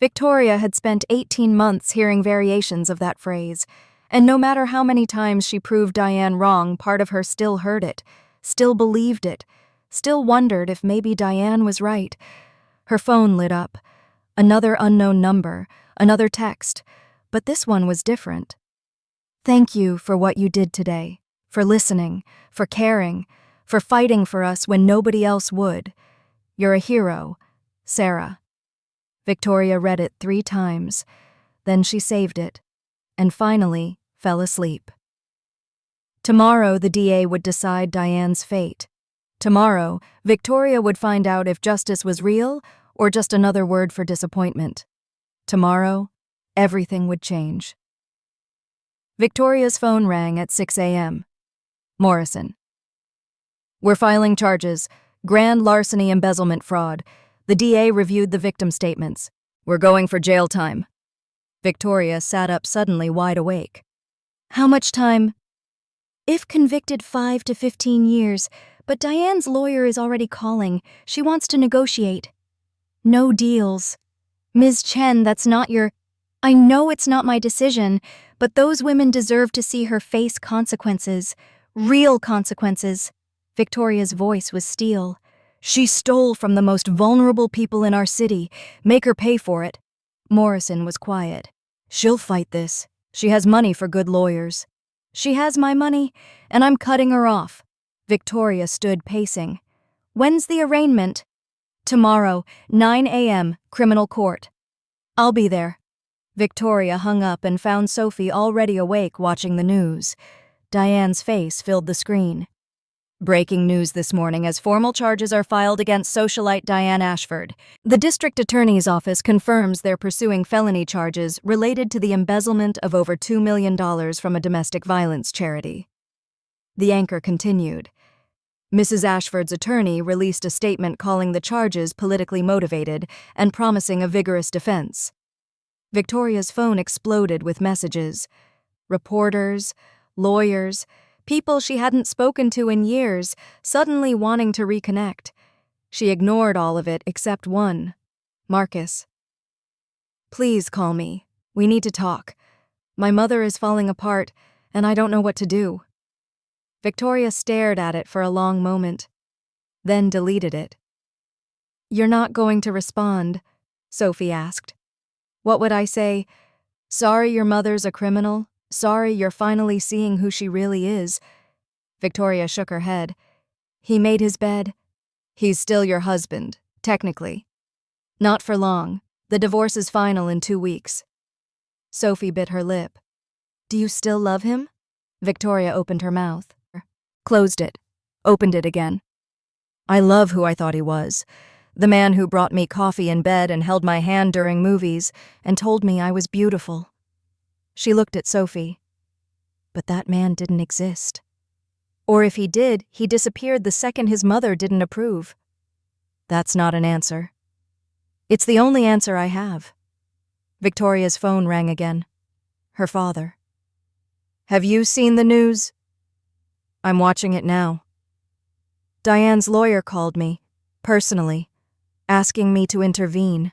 Victoria had spent 18 months hearing variations of that phrase, and no matter how many times she proved Diane wrong, part of her still heard it, still believed it, still wondered if maybe Diane was right. Her phone lit up. Another unknown number, another text, but this one was different. "Thank you for what you did today, for listening, for caring, for fighting for us when nobody else would. You're a hero, Sarah." Victoria read it 3 times. Then she saved it, and finally fell asleep. Tomorrow the DA would decide Diane's fate. Tomorrow, Victoria would find out if justice was real or just another word for disappointment. Tomorrow, everything would change. Victoria's phone rang at 6 a.m. Morrison. "We're filing charges. Grand larceny, embezzlement, fraud. The DA reviewed the victim statements. We're going for jail time." Victoria sat up suddenly, wide awake. "How much time?" "If convicted, 5 to 15 years, but Diane's lawyer is already calling. She wants to negotiate." "No deals." "Ms. Chen, that's not your—" "I know it's not my decision, but those women deserve to see her face consequences. Real consequences." Victoria's voice was steel. "She stole from the most vulnerable people in our city. Make her pay for it." Morrison was quiet. "She'll fight this. She has money for good lawyers." "She has my money, and I'm cutting her off." Victoria stood pacing. "When's the arraignment?" "Tomorrow, 9 a.m., criminal court." "I'll be there." Victoria hung up and found Sophie already awake watching the news. Diane's face filled the screen. "Breaking news this morning as formal charges are filed against socialite Diane Ashford. The district attorney's office confirms they're pursuing felony charges related to the embezzlement of over $2 million from a domestic violence charity." The anchor continued. Mrs. Ashford's attorney released a statement calling the charges politically motivated and promising a vigorous defense. Victoria's phone exploded with messages. Reporters, lawyers, people she hadn't spoken to in years, suddenly wanting to reconnect. She ignored all of it except one, Marcus. "Please call me. We need to talk. My mother is falling apart, and I don't know what to do." Victoria stared at it for a long moment, then deleted it. "You're not going to respond?" Sophie asked. "What would I say? Sorry your mother's a criminal? Sorry you're finally seeing who she really is?" Victoria shook her head. "He made his bed. He's still your husband, technically. Not for long. The divorce is final in 2 weeks." Sophie bit her lip. "Do you still love him?" Victoria opened her mouth. Closed it. Opened it again. "I love who I thought he was. The man who brought me coffee in bed and held my hand during movies and told me I was beautiful." She looked at Sophie. But that man didn't exist. Or if he did, he disappeared the second his mother didn't approve. That's not an answer. It's the only answer I have. Victoria's phone rang again. Her father. Have you seen the news? I'm watching it now. Diane's lawyer called me, personally, asking me to intervene.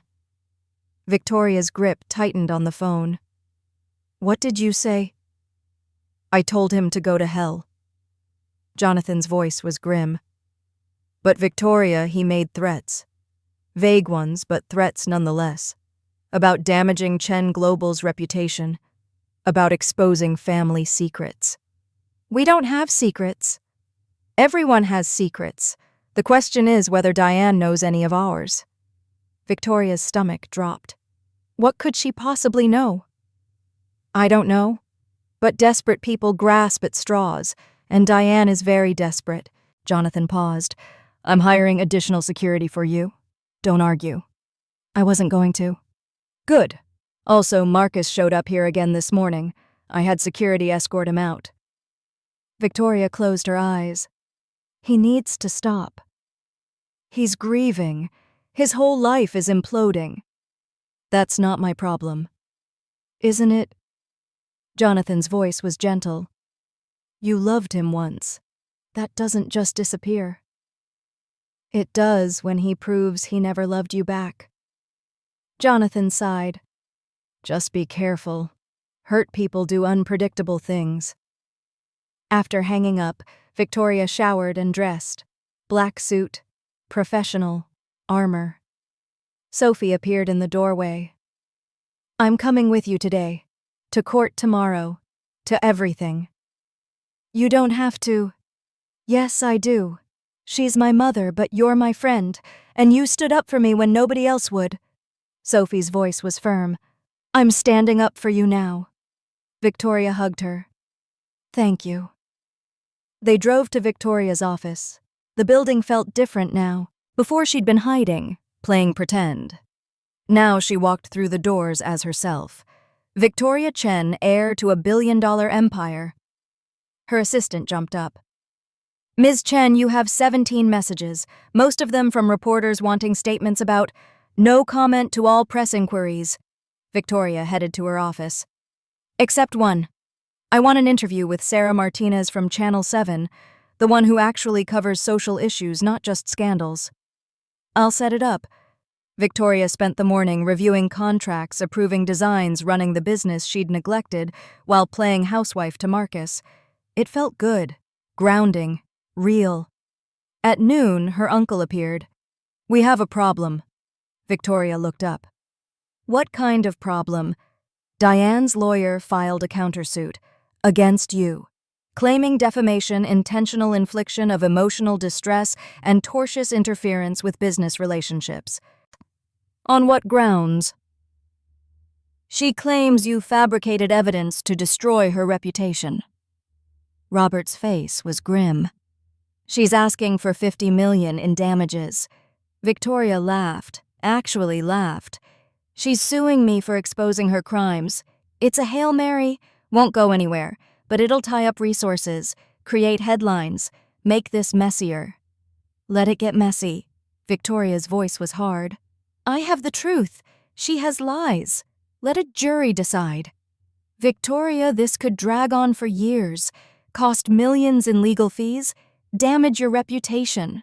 Victoria's grip tightened on the phone. What did you say? I told him to go to hell. Jonathan's voice was grim. But Victoria, he made threats. Vague ones, but threats nonetheless. About damaging Chen Global's reputation. About exposing family secrets. We don't have secrets. Everyone has secrets. The question is whether Diane knows any of ours. Victoria's stomach dropped. What could she possibly know? I don't know. But desperate people grasp at straws, and Diane is very desperate. Jonathan paused. I'm hiring additional security for you. Don't argue. I wasn't going to. Good. Also, Marcus showed up here again this morning. I had security escort him out. Victoria closed her eyes. He needs to stop. He's grieving. His whole life is imploding. That's not my problem. Isn't it? Jonathan's voice was gentle. You loved him once. That doesn't just disappear. It does when he proves he never loved you back. Jonathan sighed. Just be careful. Hurt people do unpredictable things. After hanging up, Victoria showered and dressed. Black suit, professional, armor. Sophie appeared in the doorway. I'm coming with you today. To court tomorrow. To everything. You don't have to. Yes, I do. She's my mother, but you're my friend, and you stood up for me when nobody else would. Sophie's voice was firm. I'm standing up for you now. Victoria hugged her. Thank you. They drove to Victoria's office. The building felt different now. Before she'd been hiding, playing pretend. Now she walked through the doors as herself. Victoria Chen, heir to a billion-dollar empire. Her assistant jumped up. Ms. Chen, you have 17 messages, most of them from reporters wanting statements about no comment to all press inquiries. Victoria headed to her office. Except one. I want an interview with Sarah Martinez from Channel 7, the one who actually covers social issues, not just scandals. I'll set it up. Victoria spent the morning reviewing contracts, approving designs, running the business she'd neglected, while playing housewife to Marcus. It felt good, grounding, real. At noon, her uncle appeared. We have a problem. Victoria looked up. What kind of problem? Diane's lawyer filed a countersuit. Against you. Claiming defamation, intentional infliction of emotional distress, and tortious interference with business relationships. On what grounds? She claims you fabricated evidence to destroy her reputation. Robert's face was grim. She's asking for $50 million in damages. Victoria laughed, actually laughed. She's suing me for exposing her crimes. It's a Hail Mary, won't go anywhere, but it'll tie up resources, create headlines, make this messier. Let it get messy. Victoria's voice was hard. I have the truth. She has lies. Let a jury decide. Victoria, this could drag on for years, cost millions in legal fees, damage your reputation.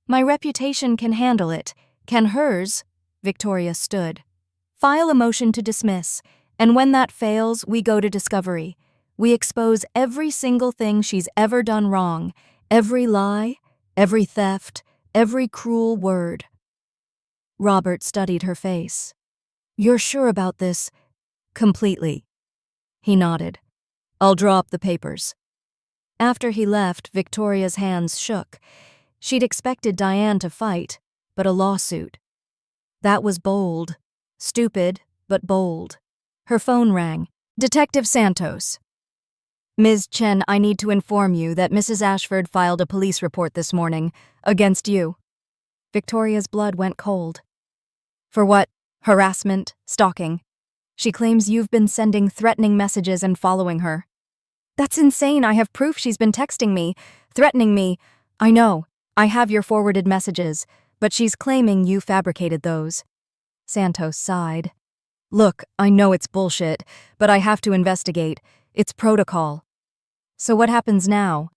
My reputation can handle it. Can hers? Victoria stood. File a motion to dismiss, and when that fails, we go to discovery. We expose every single thing she's ever done wrong, every lie, every theft, every cruel word. Robert studied her face. You're sure about this? Completely. He nodded. I'll draw up the papers. After he left, Victoria's hands shook. She'd expected Diane to fight, but a lawsuit. That was bold. Stupid, but bold. Her phone rang. Detective Santos. Ms. Chen, I need to inform you that Mrs. Ashford filed a police report this morning against you. Victoria's blood went cold. For what? Harassment? Stalking? She claims you've been sending threatening messages and following her. That's insane. I have proof she's been texting me, threatening me. I know. I have your forwarded messages, but she's claiming you fabricated those. Santos sighed. Look, I know it's bullshit, but I have to investigate. It's protocol. So what happens now?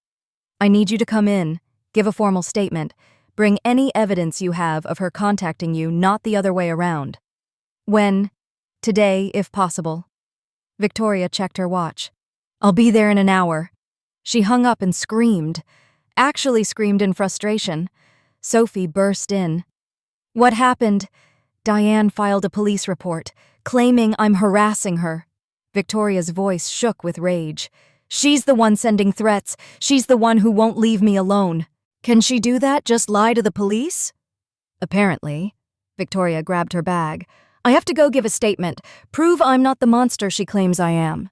I need you to come in, give a formal statement, bring any evidence you have of her contacting you, not the other way around. When? Today, if possible. Victoria checked her watch. I'll be there in an hour. She hung up and screamed. Actually screamed in frustration. Sophie burst in. What happened? Diane filed a police report, claiming I'm harassing her. Victoria's voice shook with rage. She's the one sending threats. She's the one who won't leave me alone. Can she do that, just lie to the police? Apparently. Victoria grabbed her bag. I have to go give a statement. Prove I'm not the monster she claims I am.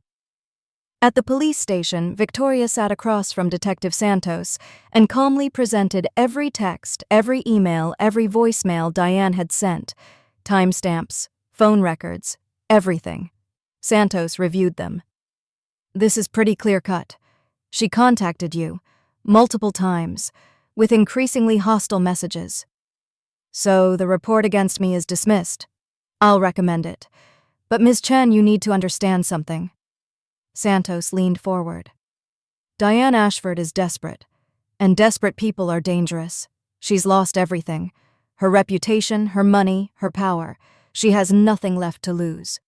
At the police station, Victoria sat across from Detective Santos and calmly presented every text, every email, every voicemail Diane had sent. Timestamps, phone records, everything. Santos reviewed them. This is pretty clear-cut. She contacted you, multiple times, with increasingly hostile messages. So the report against me is dismissed. I'll recommend it. But Ms. Chen, you need to understand something. Santos leaned forward. Diane Ashford is desperate, and desperate people are dangerous. She's lost everything. Her reputation, her money, her power. She has nothing left to lose.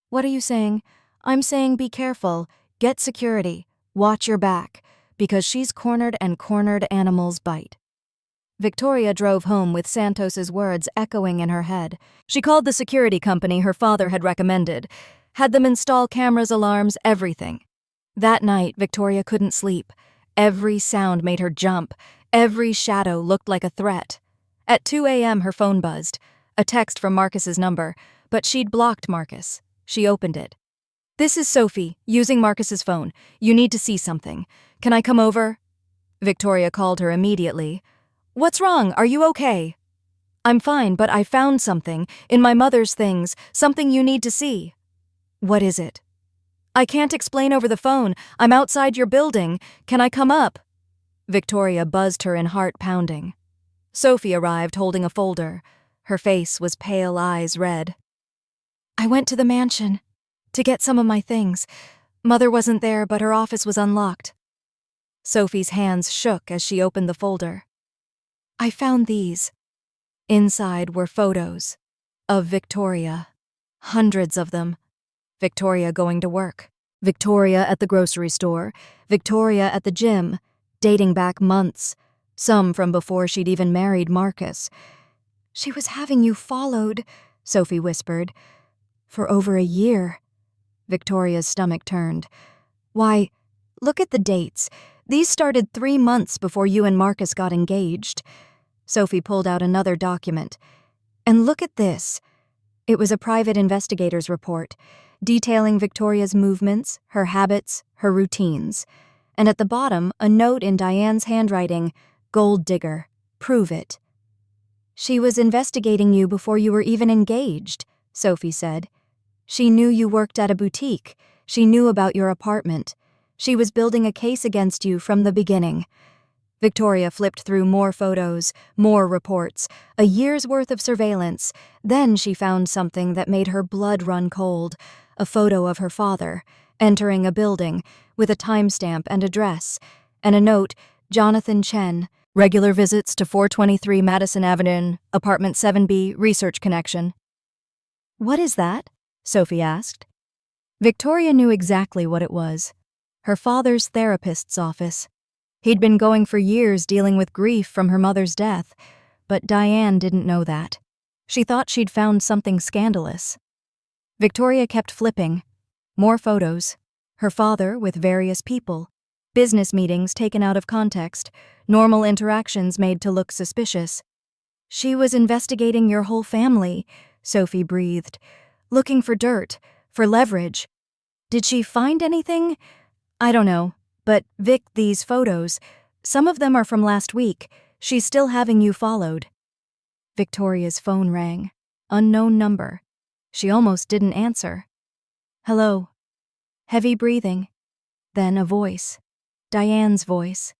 What are you saying? I'm saying be careful, get security, watch your back, because she's cornered and cornered animals bite. Victoria drove home with Santos's words echoing in her head. She called the security company her father had recommended, had them install cameras, alarms, everything. That night, Victoria couldn't sleep. Every sound made her jump. Every shadow looked like a threat. At 2 a.m., her phone buzzed. A text from Marcus's number, but she'd blocked Marcus. She opened it. This is Sophie, using Marcus's phone. You need to see something. Can I come over? Victoria called her immediately. What's wrong? Are you okay? I'm fine, but I found something, in my mother's things, something you need to see. What is it? I can't explain over the phone. I'm outside your building. Can I come up? Victoria buzzed her in heart pounding. Sophie arrived holding a folder. Her face was pale, eyes red. I went to the mansion to get some of my things. Mother wasn't there, but her office was unlocked. Sophie's hands shook as she opened the folder. I found these. Inside were photos of Victoria. Hundreds of them. Victoria going to work. Victoria at the grocery store. Victoria at the gym. Dating back months. Some from before she'd even married Marcus. She was having you followed, Sophie whispered. For over a year. Victoria's stomach turned. Why, look at the dates. These started 3 months before you and Marcus got engaged. Sophie pulled out another document. And look at this. It was a private investigator's report, detailing Victoria's movements, her habits, her routines. And at the bottom, a note in Diane's handwriting, Gold digger, prove it. She was investigating you before you were even engaged, Sophie said. She knew you worked at a boutique. She knew about your apartment. She was building a case against you from the beginning. Victoria flipped through more photos, more reports, a year's worth of surveillance. Then she found something that made her blood run cold, a photo of her father, entering a building, with a timestamp and address, and a note, Jonathan Chen, regular visits to 423 Madison Avenue, apartment 7B, research connection. What is that? Sophie asked. Victoria knew exactly what it was. Her father's therapist's office. He'd been going for years dealing with grief from her mother's death, but Diane didn't know that. She thought she'd found something scandalous. Victoria kept flipping. More photos. Her father with various people. Business meetings taken out of context. Normal interactions made to look suspicious. She was investigating your whole family, Sophie breathed. Looking for dirt, for leverage. Did she find anything? I don't know. But, Vic, these photos, some of them are from last week. She's still having you followed. Victoria's phone rang. Unknown number. She almost didn't answer. Hello. Heavy breathing. Then a voice. Diane's voice.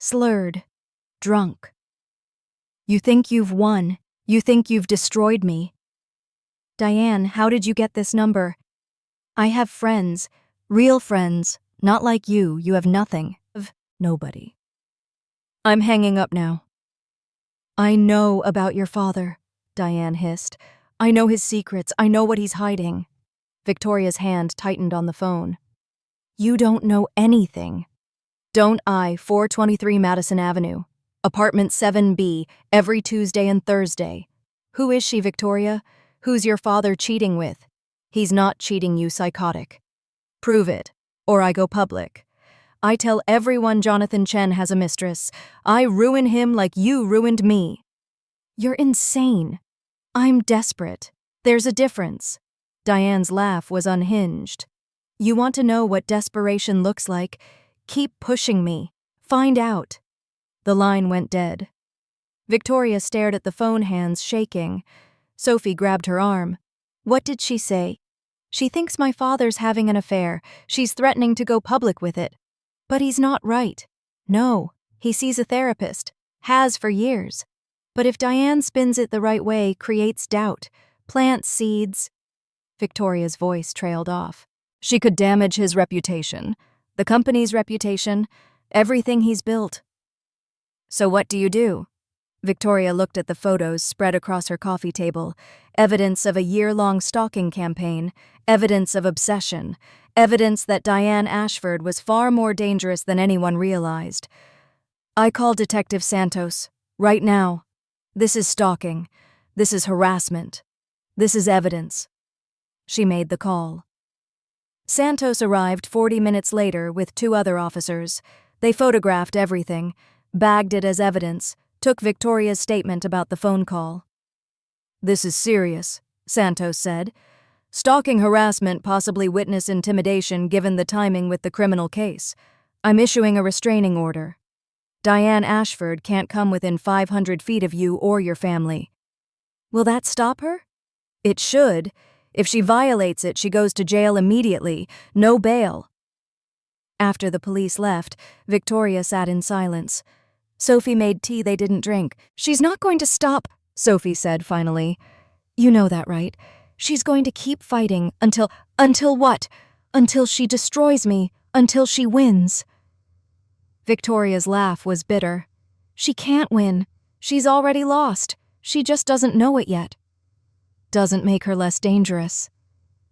Slurred. Drunk. "You think you've won. You think you've destroyed me." "Diane, how did you get this number?" "I have friends. Real friends. Not like you. You have nothing. Nobody." "I'm hanging up now." "I know about your father," Diane hissed. "I know his secrets. I know what he's hiding." Victoria's hand tightened on the phone. "You don't know anything." "Don't I? 423 Madison Avenue. Apartment 7B, every Tuesday and Thursday." "Who is she, Victoria? Who's your father cheating with?" "He's not cheating, you psychotic." "Prove it, or I go public. I tell everyone Jonathan Chen has a mistress. I ruin him like you ruined me." "You're insane." "I'm desperate. There's a difference." Diane's laugh was unhinged. "You want to know what desperation looks like? Keep pushing me. Find out." The line went dead. Victoria stared at the phone hands shaking. Sophie grabbed her arm. "What did she say?" "She thinks my father's having an affair. She's threatening to go public with it." "But he's not right." "No, he sees a therapist. Has for years. But if Diane spins it the right way, creates doubt, plants seeds." Victoria's voice trailed off. "She could damage his reputation, the company's reputation, everything he's built." "So what do you do?" Victoria looked at the photos spread across her coffee table, evidence of a year-long stalking campaign, evidence of obsession, evidence that Diane Ashford was far more dangerous than anyone realized. "I call Detective Santos, right now. This is stalking. This is harassment. This is evidence." She made the call. Santos arrived 40 minutes later with 2 other officers. They photographed everything, bagged it as evidence, took Victoria's statement about the phone call. "This is serious," Santos said. "Stalking harassment, possibly witness intimidation given the timing with the criminal case. I'm issuing a restraining order. Diane Ashford can't come within 500 feet of you or your family." "Will that stop her?" "It should. If she violates it, she goes to jail immediately. No bail." After the police left, Victoria sat in silence. Sophie made tea they didn't drink. "She's not going to stop," Sophie said finally. "You know that, right? She's going to keep fighting until what? Until she destroys me, until she wins." Victoria's laugh was bitter. "She can't win. She's already lost. She just doesn't know it yet." "Doesn't make her less dangerous."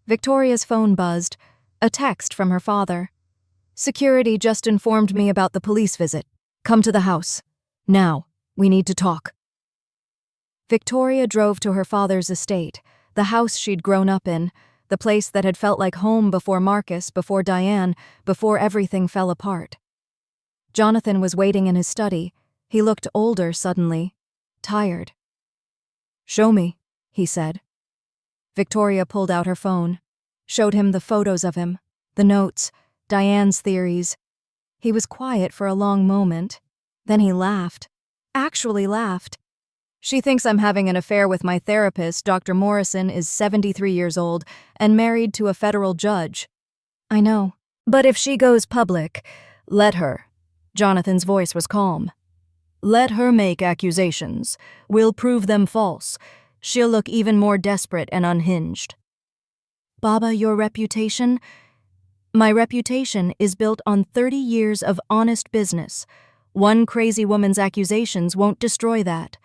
Victoria's phone buzzed. A text from her father. "Security just informed me about the police visit. Come to the house. Now, we need to talk." Victoria drove to her father's estate, the house she'd grown up in, the place that had felt like home before Marcus, before Diane, before everything fell apart. Jonathan was waiting in his study. He looked older suddenly, tired. "Show me," he said. Victoria pulled out her phone, showed him the photos of him, the notes, Diane's theories. He was quiet for a long moment. Then he laughed. Actually laughed. "She thinks I'm having an affair with my therapist. Dr. Morrison is 73 years old and married to a federal judge." "I know. But if she goes public, let her." Jonathan's voice was calm. "Let her make accusations. We'll prove them false. She'll look even more desperate and unhinged." "Baba, your reputation?" "My reputation is built on 30 years of honest business. One crazy woman's accusations won't destroy that."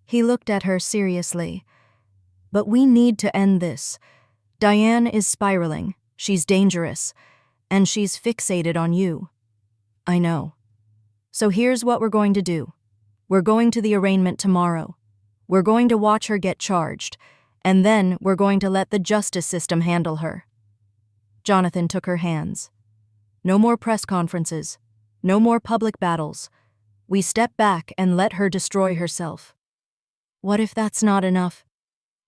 He looked at her seriously. "But we need to end this. Diane is spiraling. She's dangerous. And she's fixated on you. I know. So here's what we're going to do. We're going to the arraignment tomorrow. We're going to watch her get charged. And then we're going to let the justice system handle her." Jonathan took her hands. "No more press conferences. No more public battles. We step back and let her destroy herself." "What if that's not enough?"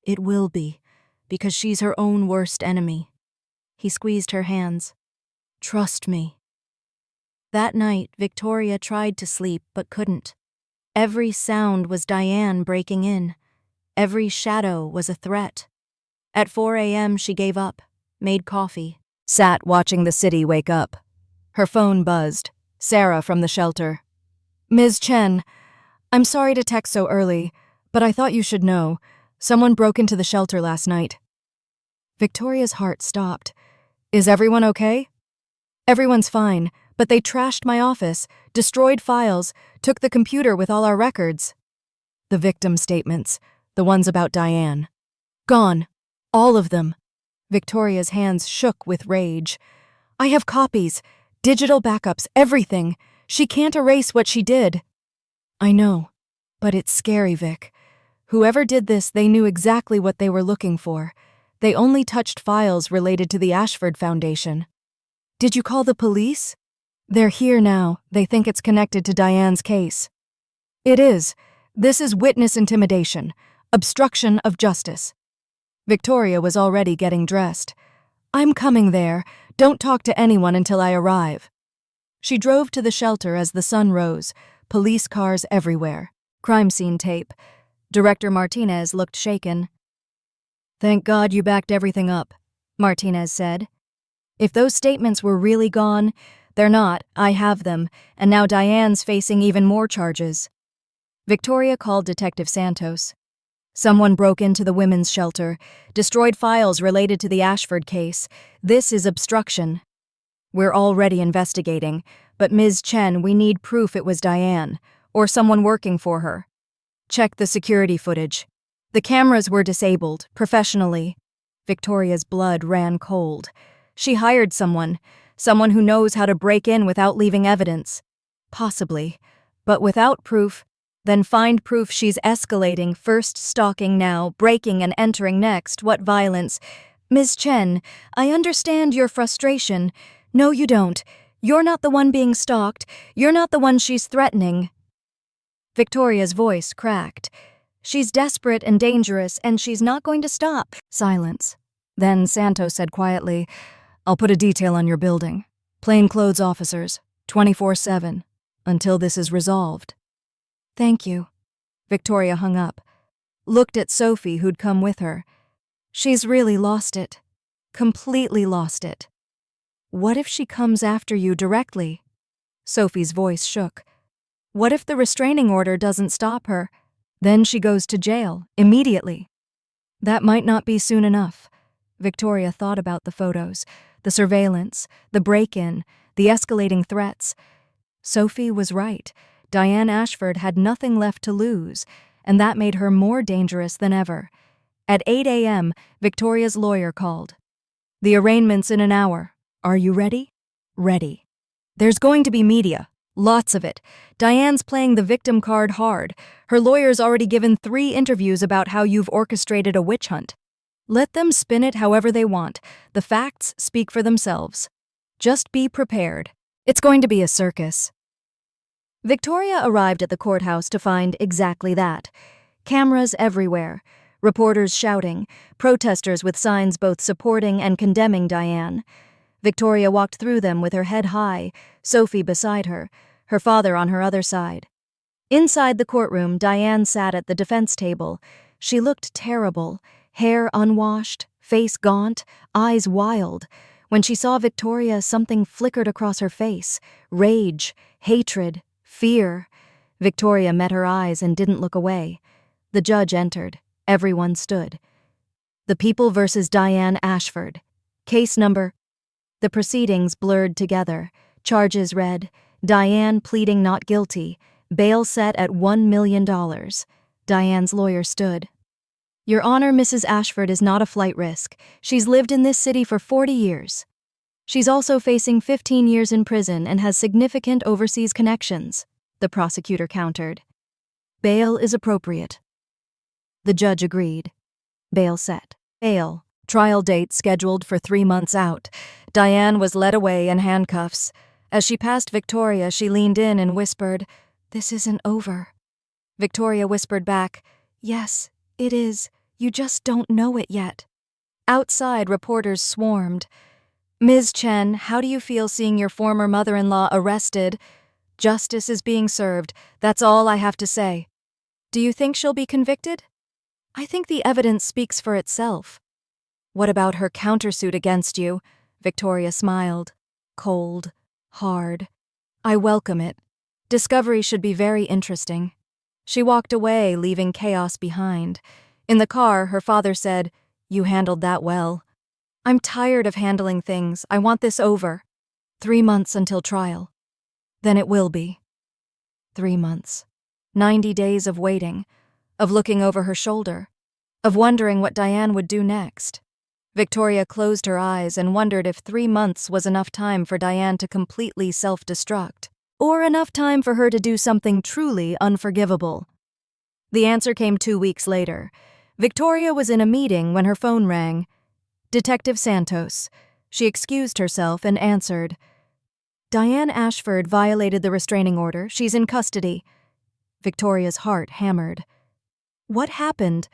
"It will be, because she's her own worst enemy." He squeezed her hands. "Trust me." That night, Victoria tried to sleep but couldn't. Every sound was Diane breaking in. Every shadow was a threat. At 4 a.m. she gave up, made coffee, sat watching the city wake up. Her phone buzzed. Sarah from the shelter. Ms. Chen, I'm sorry to text so early, but I thought you should know. Someone broke into the shelter last night. Victoria's heart stopped. Is everyone okay? Everyone's fine, but they trashed my office, destroyed files, took the computer with all our records. The victim statements, the ones about Diane. Gone. All of them. Victoria's hands shook with rage. I have copies, digital backups, everything. She can't erase what she did. I know, but it's scary, Vic. Whoever did this, they knew exactly what they were looking for. They only touched files related to the Ashford Foundation. Did you call the police? They're here now. They think it's connected to Diane's case. It is. This is witness intimidation, obstruction of justice. Victoria was already getting dressed. I'm coming there. Don't talk to anyone until I arrive. She drove to the shelter as the sun rose, police cars everywhere, crime scene tape. Director Martinez looked shaken. Thank God you backed everything up, Martinez said. If those statements were really gone, they're not, I have them, and now Diane's facing even more charges. Victoria called Detective Santos. Someone broke into the women's shelter, destroyed files related to the Ashford case. This is obstruction. We're already investigating, but Ms. Chen, we need proof it was Diane, or someone working for her. Check the security footage. The cameras were disabled, professionally. Victoria's blood ran cold. She hired someone who knows how to break in without leaving evidence. Possibly, but without proof, then find proof she's escalating, first stalking now, breaking and entering next. What violence? Ms. Chen, I understand your frustration. No, you don't. You're not the one being stalked. You're not the one she's threatening. Victoria's voice cracked. She's desperate and dangerous, and she's not going to stop. Silence. Then Santos said quietly, I'll put a detail on your building. Plainclothes officers, 24/7, until this is resolved. Thank you. Victoria hung up. Looked at Sophie, who'd come with her. She's really lost it. Completely lost it. What if she comes after you directly? Sophie's voice shook. What if the restraining order doesn't stop her? Then she goes to jail, immediately. That might not be soon enough. Victoria thought about the photos, the surveillance, the break-in, the escalating threats. Sophie was right. Diane Ashford had nothing left to lose, and that made her more dangerous than ever. At 8 a.m., Victoria's lawyer called. The arraignment's in an hour. Are you ready? Ready. There's going to be media. Lots of it. Diane's playing the victim card hard. Her lawyer's already given 3 interviews about how you've orchestrated a witch hunt. Let them spin it however they want. The facts speak for themselves. Just be prepared. It's going to be a circus. Victoria arrived at the courthouse to find exactly that. Cameras everywhere. Reporters shouting. Protesters with signs both supporting and condemning Diane. Victoria walked through them with her head high, Sophie beside her, her father on her other side. Inside the courtroom, Diane sat at the defense table. She looked terrible, hair unwashed, face gaunt, eyes wild. When she saw Victoria, something flickered across her face. Rage, hatred, fear. Victoria met her eyes and didn't look away. The judge entered. Everyone stood. The People versus Diane Ashford. Case number. The proceedings blurred together. Charges read, Diane pleading not guilty. Bail set at $1 million. Diane's lawyer stood. Your Honor, Mrs. Ashford is not a flight risk. She's lived in this city for 40 years. She's also facing 15 years in prison and has significant overseas connections, the prosecutor countered. Bail is appropriate. The judge agreed. Bail set. Bail. Trial date scheduled for 3 months out. Diane was led away in handcuffs. As she passed Victoria, she leaned in and whispered, This isn't over. Victoria whispered back, Yes, it is. You just don't know it yet. Outside, reporters swarmed. Ms. Chen, how do you feel seeing your former mother-in-law arrested? Justice is being served. That's all I have to say. Do you think she'll be convicted? I think the evidence speaks for itself. What about her countersuit against you? Victoria smiled. Cold. Hard. I welcome it. Discovery should be very interesting. She walked away, leaving chaos behind. In the car, her father said, "You handled that well." "I'm tired of handling things. I want this over." 3 months until trial. Then it will be. 3 months. 90 days of waiting, of looking over her shoulder, of wondering what Diane would do next. Victoria closed her eyes and wondered if 3 months was enough time for Diane to completely self-destruct, or enough time for her to do something truly unforgivable. The answer came 2 weeks later. Victoria was in a meeting when her phone rang. Detective Santos. She excused herself and answered. "Diane Ashford violated the restraining order. She's in custody." Victoria's heart hammered. "What happened?"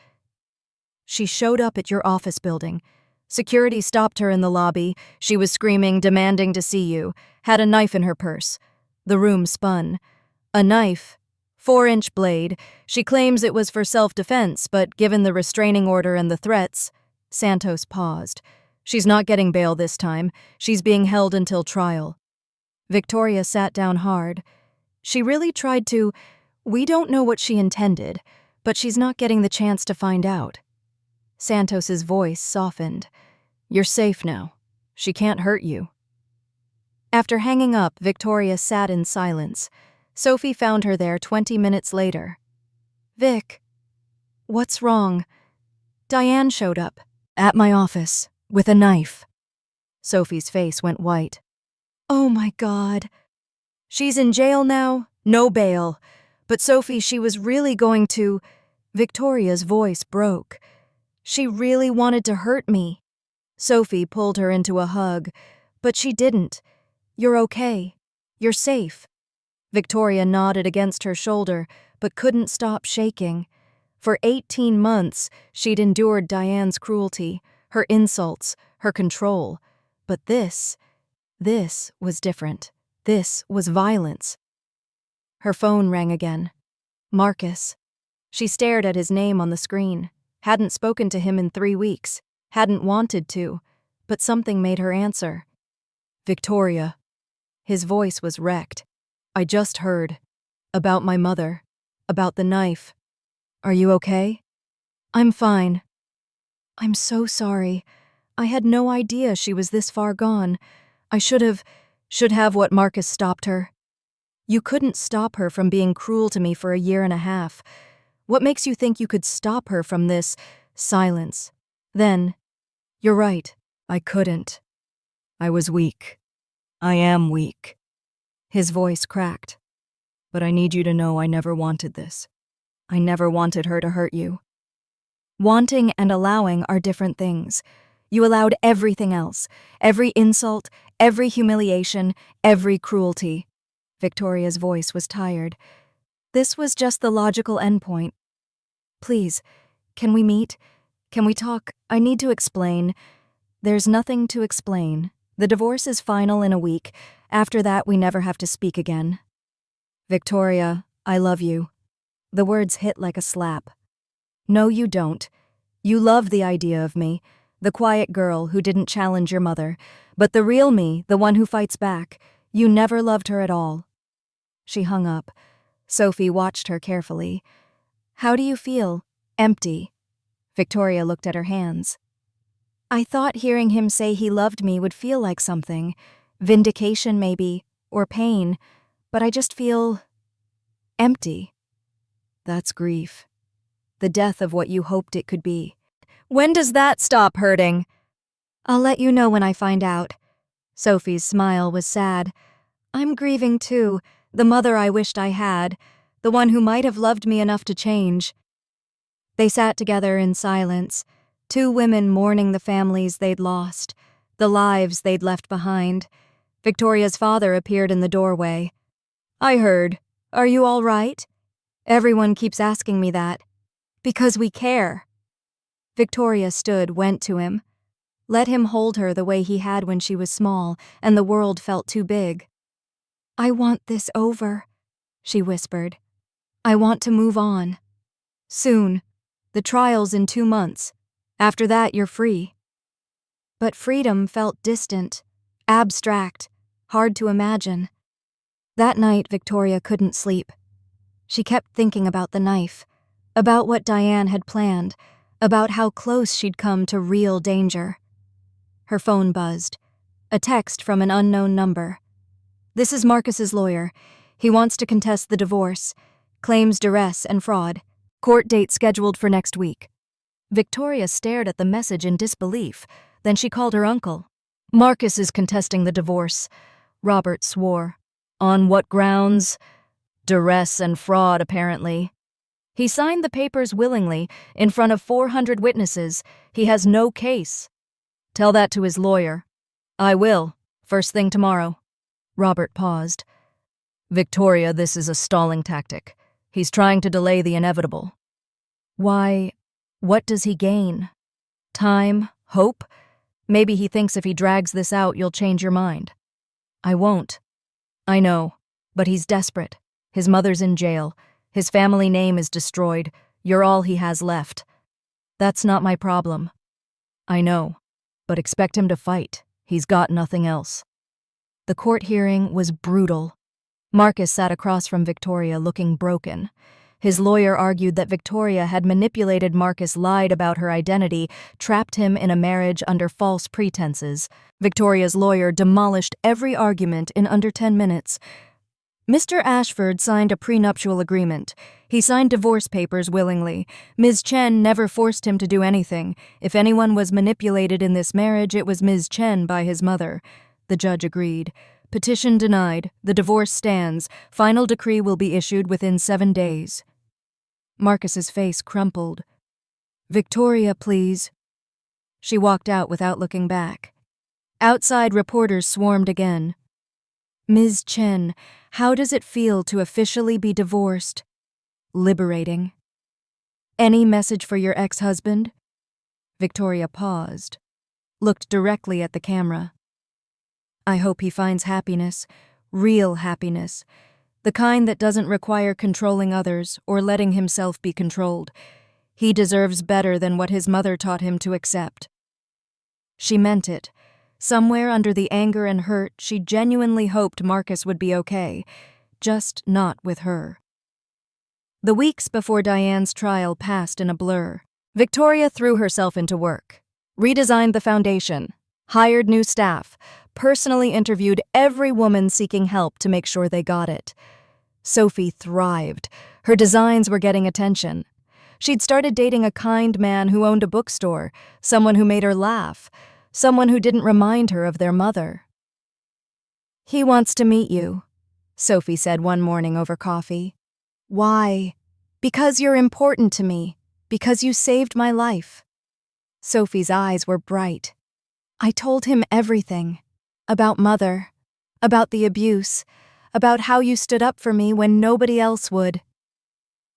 "She showed up at your office building. Security stopped her in the lobby. She was screaming, demanding to see you. Had a knife in her purse. The room spun. A knife. 4-inch blade. She claims it was for self-defense, but given the restraining order and the threats..." Santos paused. "She's not getting bail this time. She's being held until trial." Victoria sat down hard. She really tried to... We don't know what she intended, but she's not getting the chance to find out. Santos's voice softened. "You're safe now. She can't hurt you." After hanging up, Victoria sat in silence. Sophie found her there 20 minutes later. "Vic, what's wrong?" "Diane showed up. At my office. With a knife." Sophie's face went white. "Oh my God." "She's in jail now. No bail. But Sophie, she was really going to..." Victoria's voice broke. "She really wanted to hurt me." Sophie pulled her into a hug. "But she didn't. You're okay. You're safe." Victoria nodded against her shoulder, but couldn't stop shaking. For 18 months, she'd endured Diane's cruelty, her insults, her control. But this was different. This was violence. Her phone rang again. Marcus. She stared at his name on the screen. Hadn't spoken to him in 3 weeks. Hadn't wanted to. But something made her answer. "Victoria." His voice was wrecked. "I just heard. About my mother. About the knife. Are you okay?" "I'm fine." "I'm so sorry. I had no idea she was this far gone. I should have what Marcus stopped her." "You couldn't stop her from being cruel to me for a year and a half. What makes you think you could stop her from this?" Silence. Then, "You're right. I couldn't. I was weak. I am weak." His voice cracked. "But I need you to know I never wanted this. I never wanted her to hurt you." Wanting and allowing are different things. You allowed everything else. Every insult, every humiliation, every cruelty. Victoria's voice was tired. "This was just the logical endpoint. Please, can we meet? Can we talk? I need to explain." "There's nothing to explain. The divorce is final in a week. After that, we never have to speak again." "Victoria, I love you." The words hit like a slap. "No, you don't. You love the idea of me, the quiet girl who didn't challenge your mother. But the real me, the one who fights back, you never loved her at all." She hung up. Sophie watched her carefully. "How do you feel?" "Empty." Victoria looked at her hands. "I thought hearing him say he loved me would feel like something. Vindication, maybe, or pain. But I just feel... empty." "That's grief. The death of what you hoped it could be." "When does that stop hurting?" "I'll let you know when I find out." Sophie's smile was sad. "I'm grieving too, the mother I wished I had, the one who might have loved me enough to change." They sat together in silence, 2 women mourning the families they'd lost, the lives they'd left behind. Victoria's father appeared in the doorway. "I heard. Are you all right?" "Everyone keeps asking me that." "Because we care." Victoria stood, went to him. Let him hold her the way he had when she was small and the world felt too big. "I want this over," she whispered. "I want to move on. Soon. The trial's in 2 months. After that, you're free." But freedom felt distant, abstract, Hard to imagine. That night, Victoria couldn't sleep. She kept thinking about the knife, about what Diane had planned, about how close she'd come to real danger. Her phone buzzed. A text from an unknown number. "This is Marcus's lawyer. He wants to contest the divorce. Claims duress and fraud. Court date scheduled for next week." Victoria stared at the message in disbelief. Then she called her uncle. "Marcus is contesting the divorce," Robert swore. "On what grounds?" "Duress and fraud, apparently." "He signed the papers willingly, in front of 400 witnesses. He has no case." "Tell that to his lawyer." "I will, first thing tomorrow." Robert paused. "Victoria, this is a stalling tactic. He's trying to delay the inevitable." "Why, what does he gain? Time? Hope? Maybe he thinks if he drags this out, you'll change your mind." "I won't." "I know, but he's desperate. His mother's in jail. His family name is destroyed. You're all he has left." "That's not my problem." "I know, but expect him to fight. He's got nothing else." The court hearing was brutal. Marcus sat across from Victoria looking broken. His lawyer argued that Victoria had manipulated Marcus, lied about her identity, trapped him in a marriage under false pretenses. Victoria's lawyer demolished every argument in under 10 minutes. "Mr. Ashford signed a prenuptial agreement. He signed divorce papers willingly. Ms. Chen never forced him to do anything. If anyone was manipulated in this marriage, it was Ms. Chen by his mother." The judge agreed. "Petition denied. The divorce stands. Final decree will be issued within 7 days." Marcus's face crumpled. "Victoria, please." She walked out without looking back. Outside, reporters swarmed again. "Ms. Chen, how does it feel to officially be divorced?" "Liberating." "Any message for your ex-husband?" Victoria paused, looked directly at the camera. "I hope he finds happiness, real happiness, the kind that doesn't require controlling others or letting himself be controlled. He deserves better than what his mother taught him to accept." She meant it. Somewhere under the anger and hurt, she genuinely hoped Marcus would be okay, just not with her. The weeks before Diane's trial passed in a blur. Victoria threw herself into work, redesigned the foundation, hired new staff, personally interviewed every woman seeking help to make sure they got it. Sophie thrived. Her designs were getting attention. She'd started dating a kind man who owned a bookstore, someone who made her laugh, someone who didn't remind her of their mother. "He wants to meet you," Sophie said one morning over coffee. "Why?" "Because you're important to me. Because you saved my life." Sophie's eyes were bright. "I told him everything. About Mother. About the abuse. About how you stood up for me when nobody else would."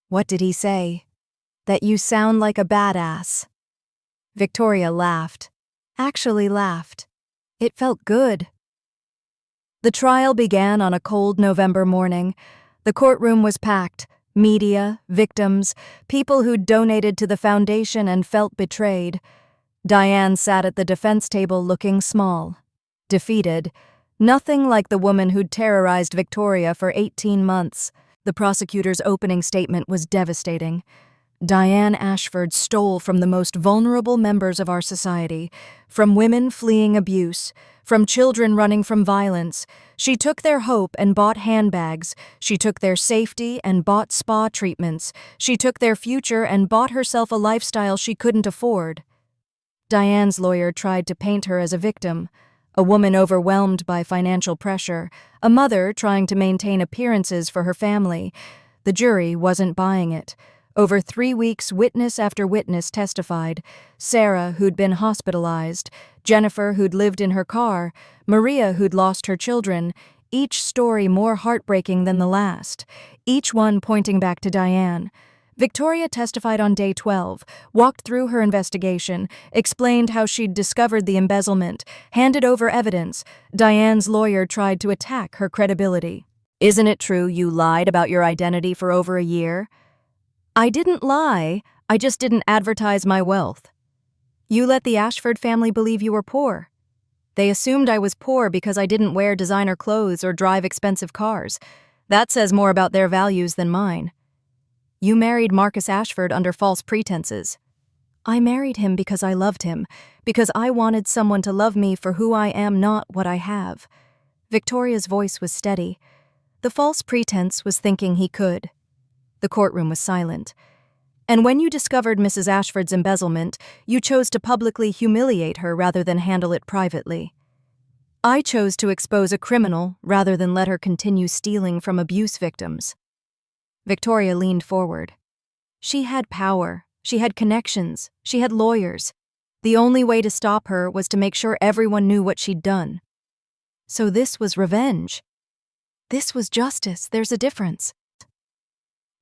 "What did he say?" "That you sound like a badass." Victoria laughed. Actually laughed. It felt good. The trial began on a cold November morning. The courtroom was packed. Media, victims, people who'd donated to the foundation and felt betrayed. Diane sat at the defense table looking small, defeated, nothing like the woman who'd terrorized Victoria for 18 months. The prosecutor's opening statement was devastating. Diane Ashford stole from the most vulnerable members of our society, from women fleeing abuse, from children running from violence. She took their hope and bought handbags. She took their safety and bought spa treatments. She took their future and bought herself a lifestyle she couldn't afford. Diane's lawyer tried to paint her as a victim, a woman overwhelmed by financial pressure, a mother trying to maintain appearances for her family. The jury wasn't buying it. Over 3 weeks, witness after witness testified. Sarah, who'd been hospitalized, Jennifer, who'd lived in her car, Maria, who'd lost her children, each story more heartbreaking than the last, each one pointing back to Diane. Victoria testified on day 12, walked through her investigation, explained how she'd discovered the embezzlement, handed over evidence. Diane's lawyer tried to attack her credibility. "Isn't it true you lied about your identity for over a year?" "I didn't lie, I just didn't advertise my wealth." "You let the Ashford family believe you were poor." They assumed I was poor because I didn't wear designer clothes or drive expensive cars. That says more about their values than mine. You married Marcus Ashford under false pretenses. I married him because I loved him, because I wanted someone to love me for who I am, not what I have. Victoria's voice was steady. The false pretense was thinking he could. The courtroom was silent. And when you discovered Mrs. Ashford's embezzlement, you chose to publicly humiliate her rather than handle it privately. I chose to expose a criminal rather than let her continue stealing from abuse victims. Victoria leaned forward. She had power. She had connections. She had lawyers. The only way to stop her was to make sure everyone knew what she'd done. So this was revenge. This was justice. There's a difference.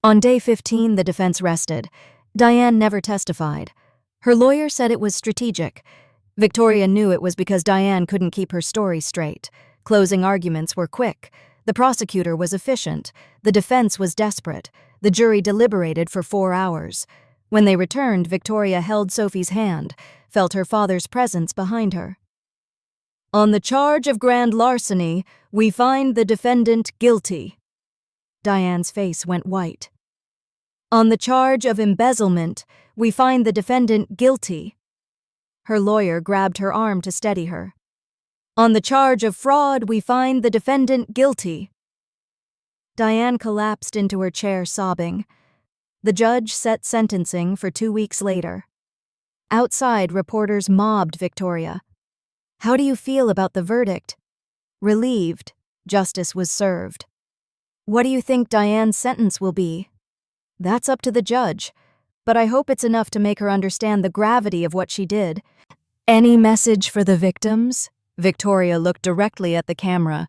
On day 15, the defense rested. Diane never testified. Her lawyer said it was strategic. Victoria knew it was because Diane couldn't keep her story straight. Closing arguments were quick. The prosecutor was efficient. The defense was desperate. The jury deliberated for 4 hours. When they returned, Victoria held Sophie's hand, felt her father's presence behind her. On the charge of grand larceny, we find the defendant guilty. Diane's face went white. On the charge of embezzlement, we find the defendant guilty. Her lawyer grabbed her arm to steady her. On the charge of fraud, we find the defendant guilty. Diane collapsed into her chair, sobbing. The judge set sentencing for 2 weeks later. Outside, reporters mobbed Victoria. How do you feel about the verdict? Relieved. Justice was served. What do you think Diane's sentence will be? That's up to the judge, but I hope it's enough to make her understand the gravity of what she did. Any message for the victims? Victoria looked directly at the camera.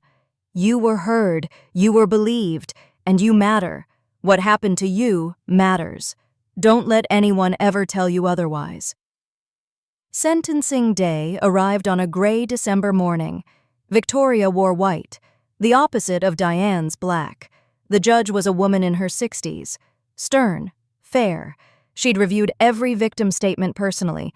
You were heard, you were believed, and you matter. What happened to you matters. Don't let anyone ever tell you otherwise. Sentencing day arrived on a gray December morning. Victoria wore white, the opposite of Diane's black. The judge was a woman in her 60s. Stern, fair. She'd reviewed every victim statement personally.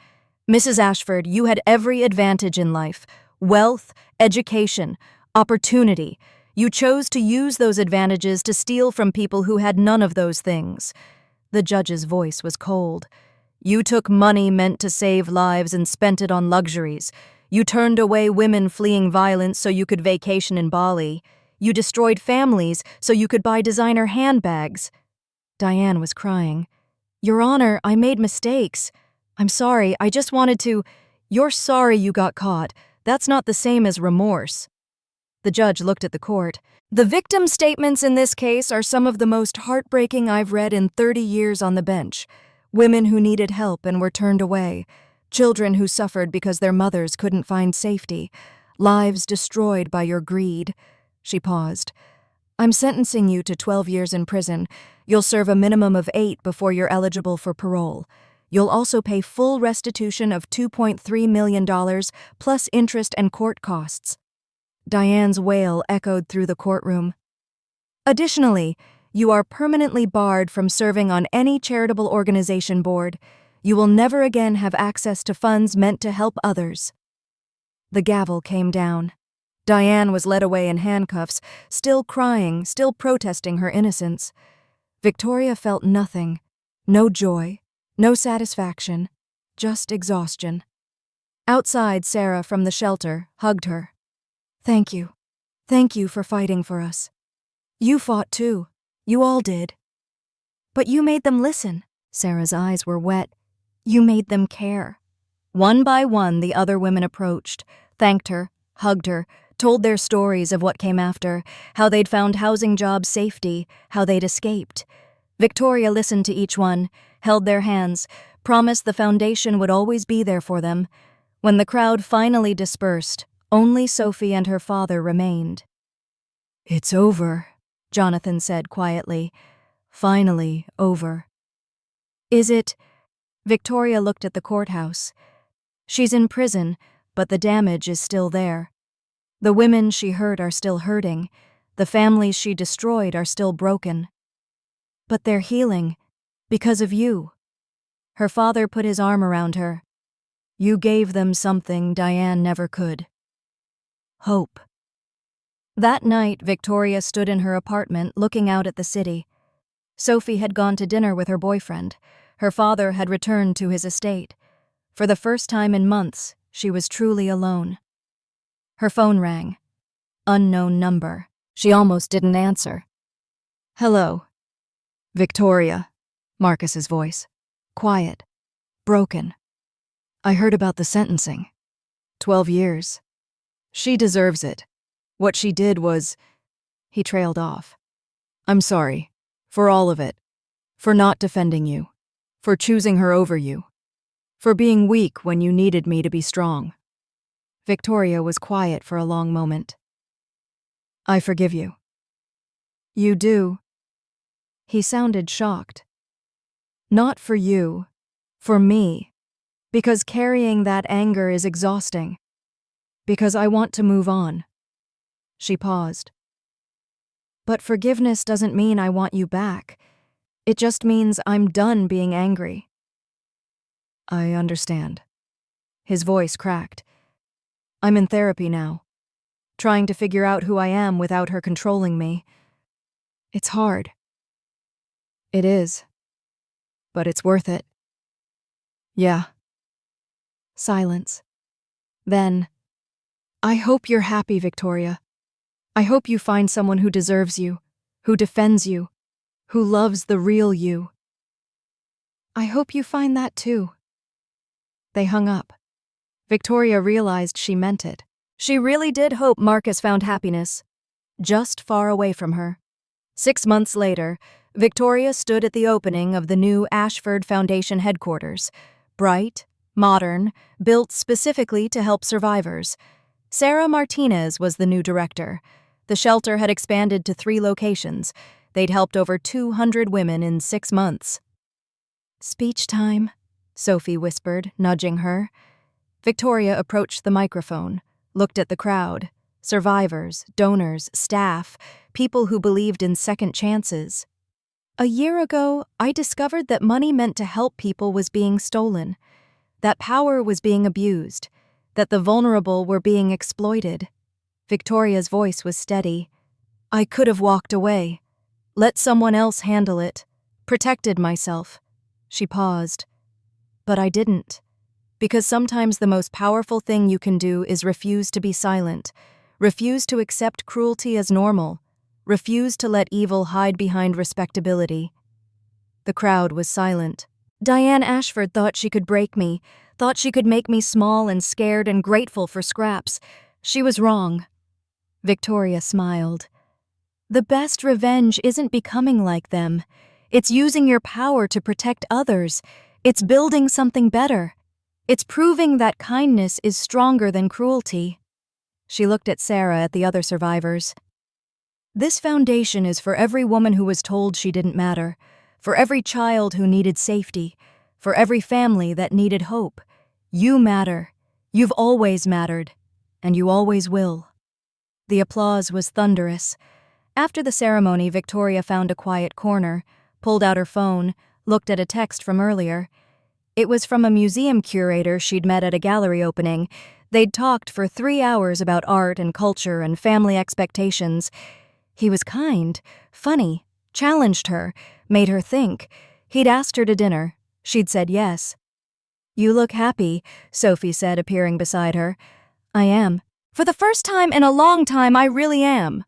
Mrs. Ashford, you had every advantage in life. Wealth, education, opportunity. You chose to use those advantages to steal from people who had none of those things. The judge's voice was cold. You took money meant to save lives and spent it on luxuries. You turned away women fleeing violence so you could vacation in Bali. You destroyed families so you could buy designer handbags. Diane was crying. Your Honor, I made mistakes. I'm sorry, I just wanted to— You're sorry you got caught. That's not the same as remorse. The judge looked at the court. The victim statements in this case are some of the most heartbreaking I've read in 30 years on the bench. Women who needed help and were turned away. Children who suffered because their mothers couldn't find safety. Lives destroyed by your greed. She paused. I'm sentencing you to 12 years in prison. You'll serve a minimum of 8 before you're eligible for parole. You'll also pay full restitution of $2.3 million plus interest and court costs. Diane's wail echoed through the courtroom. Additionally, you are permanently barred from serving on any charitable organization board. You will never again have access to funds meant to help others. The gavel came down. Diane was led away in handcuffs, still crying, still protesting her innocence. Victoria felt nothing. No joy, no satisfaction, just exhaustion. Outside, Sarah from the shelter hugged her. Thank you. Thank you for fighting for us. You fought too. You all did. But you made them listen. Sarah's eyes were wet. You made them care. One by one, the other women approached, thanked her, hugged her, told their stories of what came after, how they'd found housing jobs safety, how they'd escaped. Victoria listened to each one, held their hands, promised the foundation would always be there for them. When the crowd finally dispersed, only Sophie and her father remained. It's over, Jonathan said quietly. Finally over. Is it? Victoria looked at the courthouse. She's in prison, but the damage is still there. The women she hurt are still hurting. The families she destroyed are still broken. But they're healing, because of you. Her father put his arm around her. You gave them something Diane never could. hope. That night, Victoria stood in her apartment looking out at the city. Sophie had gone to dinner with her boyfriend. Her father had returned to his estate. For the first time in months, she was truly alone. Her phone rang. Unknown number. She almost didn't answer. "Hello." "Victoria," Marcus's voice. Quiet. Broken. "I heard about the sentencing. 12 years. She deserves it. What she did was—" He trailed off. "I'm sorry. For all of it. For not defending you. For choosing her over you. For being weak when you needed me to be strong." Victoria was quiet for a long moment. "I forgive you." "You do?" He sounded shocked. "Not for you. For me. Because carrying that anger is exhausting. Because I want to move on." She paused. "But forgiveness doesn't mean I want you back. It just means I'm done being angry." "I understand." His voice cracked. "I'm in therapy now. Trying to figure out who I am without her controlling me. It's hard." "It is. But it's worth it." "Yeah." Silence. Then, "I hope you're happy, Victoria. I hope you find someone who deserves you, who defends you, who loves the real you." "I hope you find that too." They hung up. Victoria realized she meant it. She really did hope Marcus found happiness, just far away from her. 6 months later, Victoria stood at the opening of the new Ashford Foundation headquarters. Bright, modern, built specifically to help survivors. Sarah Martinez was the new director. The shelter had expanded to 3 locations. They'd helped over 200 women in 6 months. "Speech time," Sophie whispered, nudging her. Victoria approached the microphone, looked at the crowd. Survivors, donors, staff, people who believed in second chances. "A year ago, I discovered that money meant to help people was being stolen, that power was being abused, that the vulnerable were being exploited." Victoria's voice was steady. "I could have walked away, let someone else handle it, protected myself." She paused. "But I didn't. Because sometimes the most powerful thing you can do is refuse to be silent, refuse to accept cruelty as normal, refuse to let evil hide behind respectability." The crowd was silent. Diane Ashford thought she could break me, thought she could make me small and scared and grateful for scraps. She was wrong. Victoria smiled. "The best revenge isn't becoming like them. It's using your power to protect others. It's building something better. It's proving that kindness is stronger than cruelty." She looked at Sarah, at the other survivors. "This foundation is for every woman who was told she didn't matter, for every child who needed safety, for every family that needed hope. You matter. You've always mattered, and you always will." The applause was thunderous. After the ceremony, Victoria found a quiet corner, pulled out her phone, looked at a text from earlier. It was from a museum curator she'd met at a gallery opening. They'd talked for 3 hours about art and culture and family expectations. He was kind, funny, challenged her, made her think. He'd asked her to dinner. She'd said yes. "You look happy," Sophie said, appearing beside her. "I am. For the first time in a long time, I really am."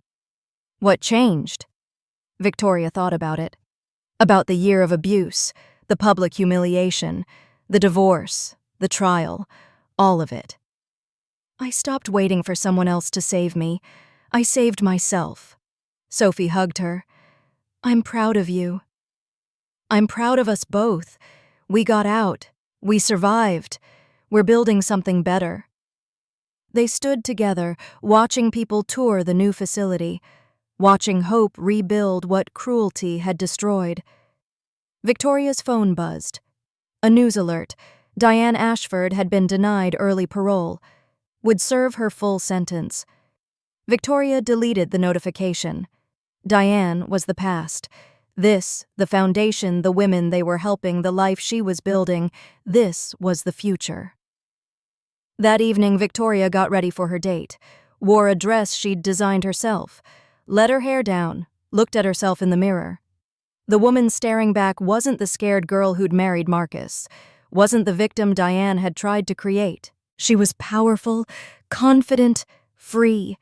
"What changed?" Victoria thought about it. About the year of abuse, the public humiliation, the divorce, the trial, all of it. "I stopped waiting for someone else to save me. I saved myself." Sophie hugged her. "I'm proud of you." "I'm proud of us both. We got out. We survived. We're building something better." They stood together, watching people tour the new facility, watching hope rebuild what cruelty had destroyed. Victoria's phone buzzed. A news alert. Diane Ashford had been denied early parole. Would serve her full sentence. Victoria deleted the notification. Diane was the past. This, the foundation, the women they were helping, the life she was building, this was the future. That evening, Victoria got ready for her date. wore a dress she'd designed herself, let her hair down, looked at herself in the mirror. The woman staring back wasn't the scared girl who'd married Marcus, wasn't the victim Diane had tried to create. She was powerful, confident, free.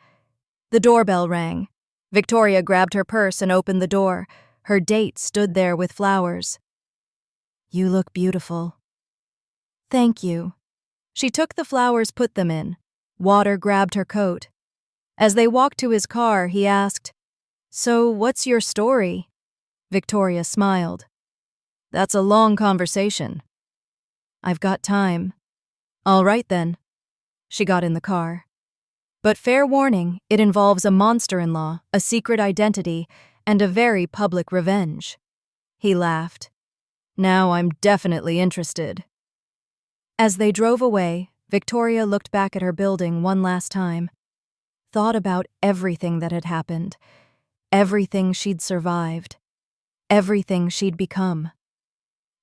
The doorbell rang. Victoria grabbed her purse and opened the door. Her date stood there with flowers. "You look beautiful." "Thank you." She took the flowers, put them in. Water grabbed her coat. As they walked to his car, he asked, "So, what's your story?" Victoria smiled. "That's a long conversation." "I've got time." "All right then." She got in the car. "But fair warning, it involves a monster-in-law, a secret identity, and a very public revenge." He laughed. "Now I'm definitely interested." As they drove away, Victoria looked back at her building one last time, thought about everything that had happened, everything she'd survived, everything she'd become.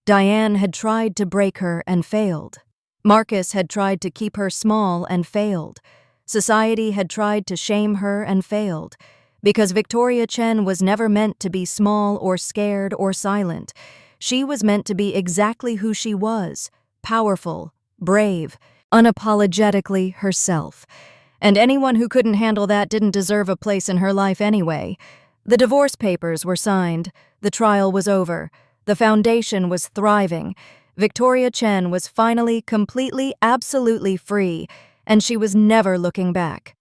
Diane had tried to break her and failed. Marcus had tried to keep her small and failed. Society had tried to shame her and failed. Because Victoria Chen was never meant to be small or scared or silent. She was meant to be exactly who she was, powerful, brave, unapologetically herself. And anyone who couldn't handle that didn't deserve a place in her life anyway. The divorce papers were signed. The trial was over. The foundation was thriving. Victoria Chen was finally completely, absolutely free, and she was never looking back.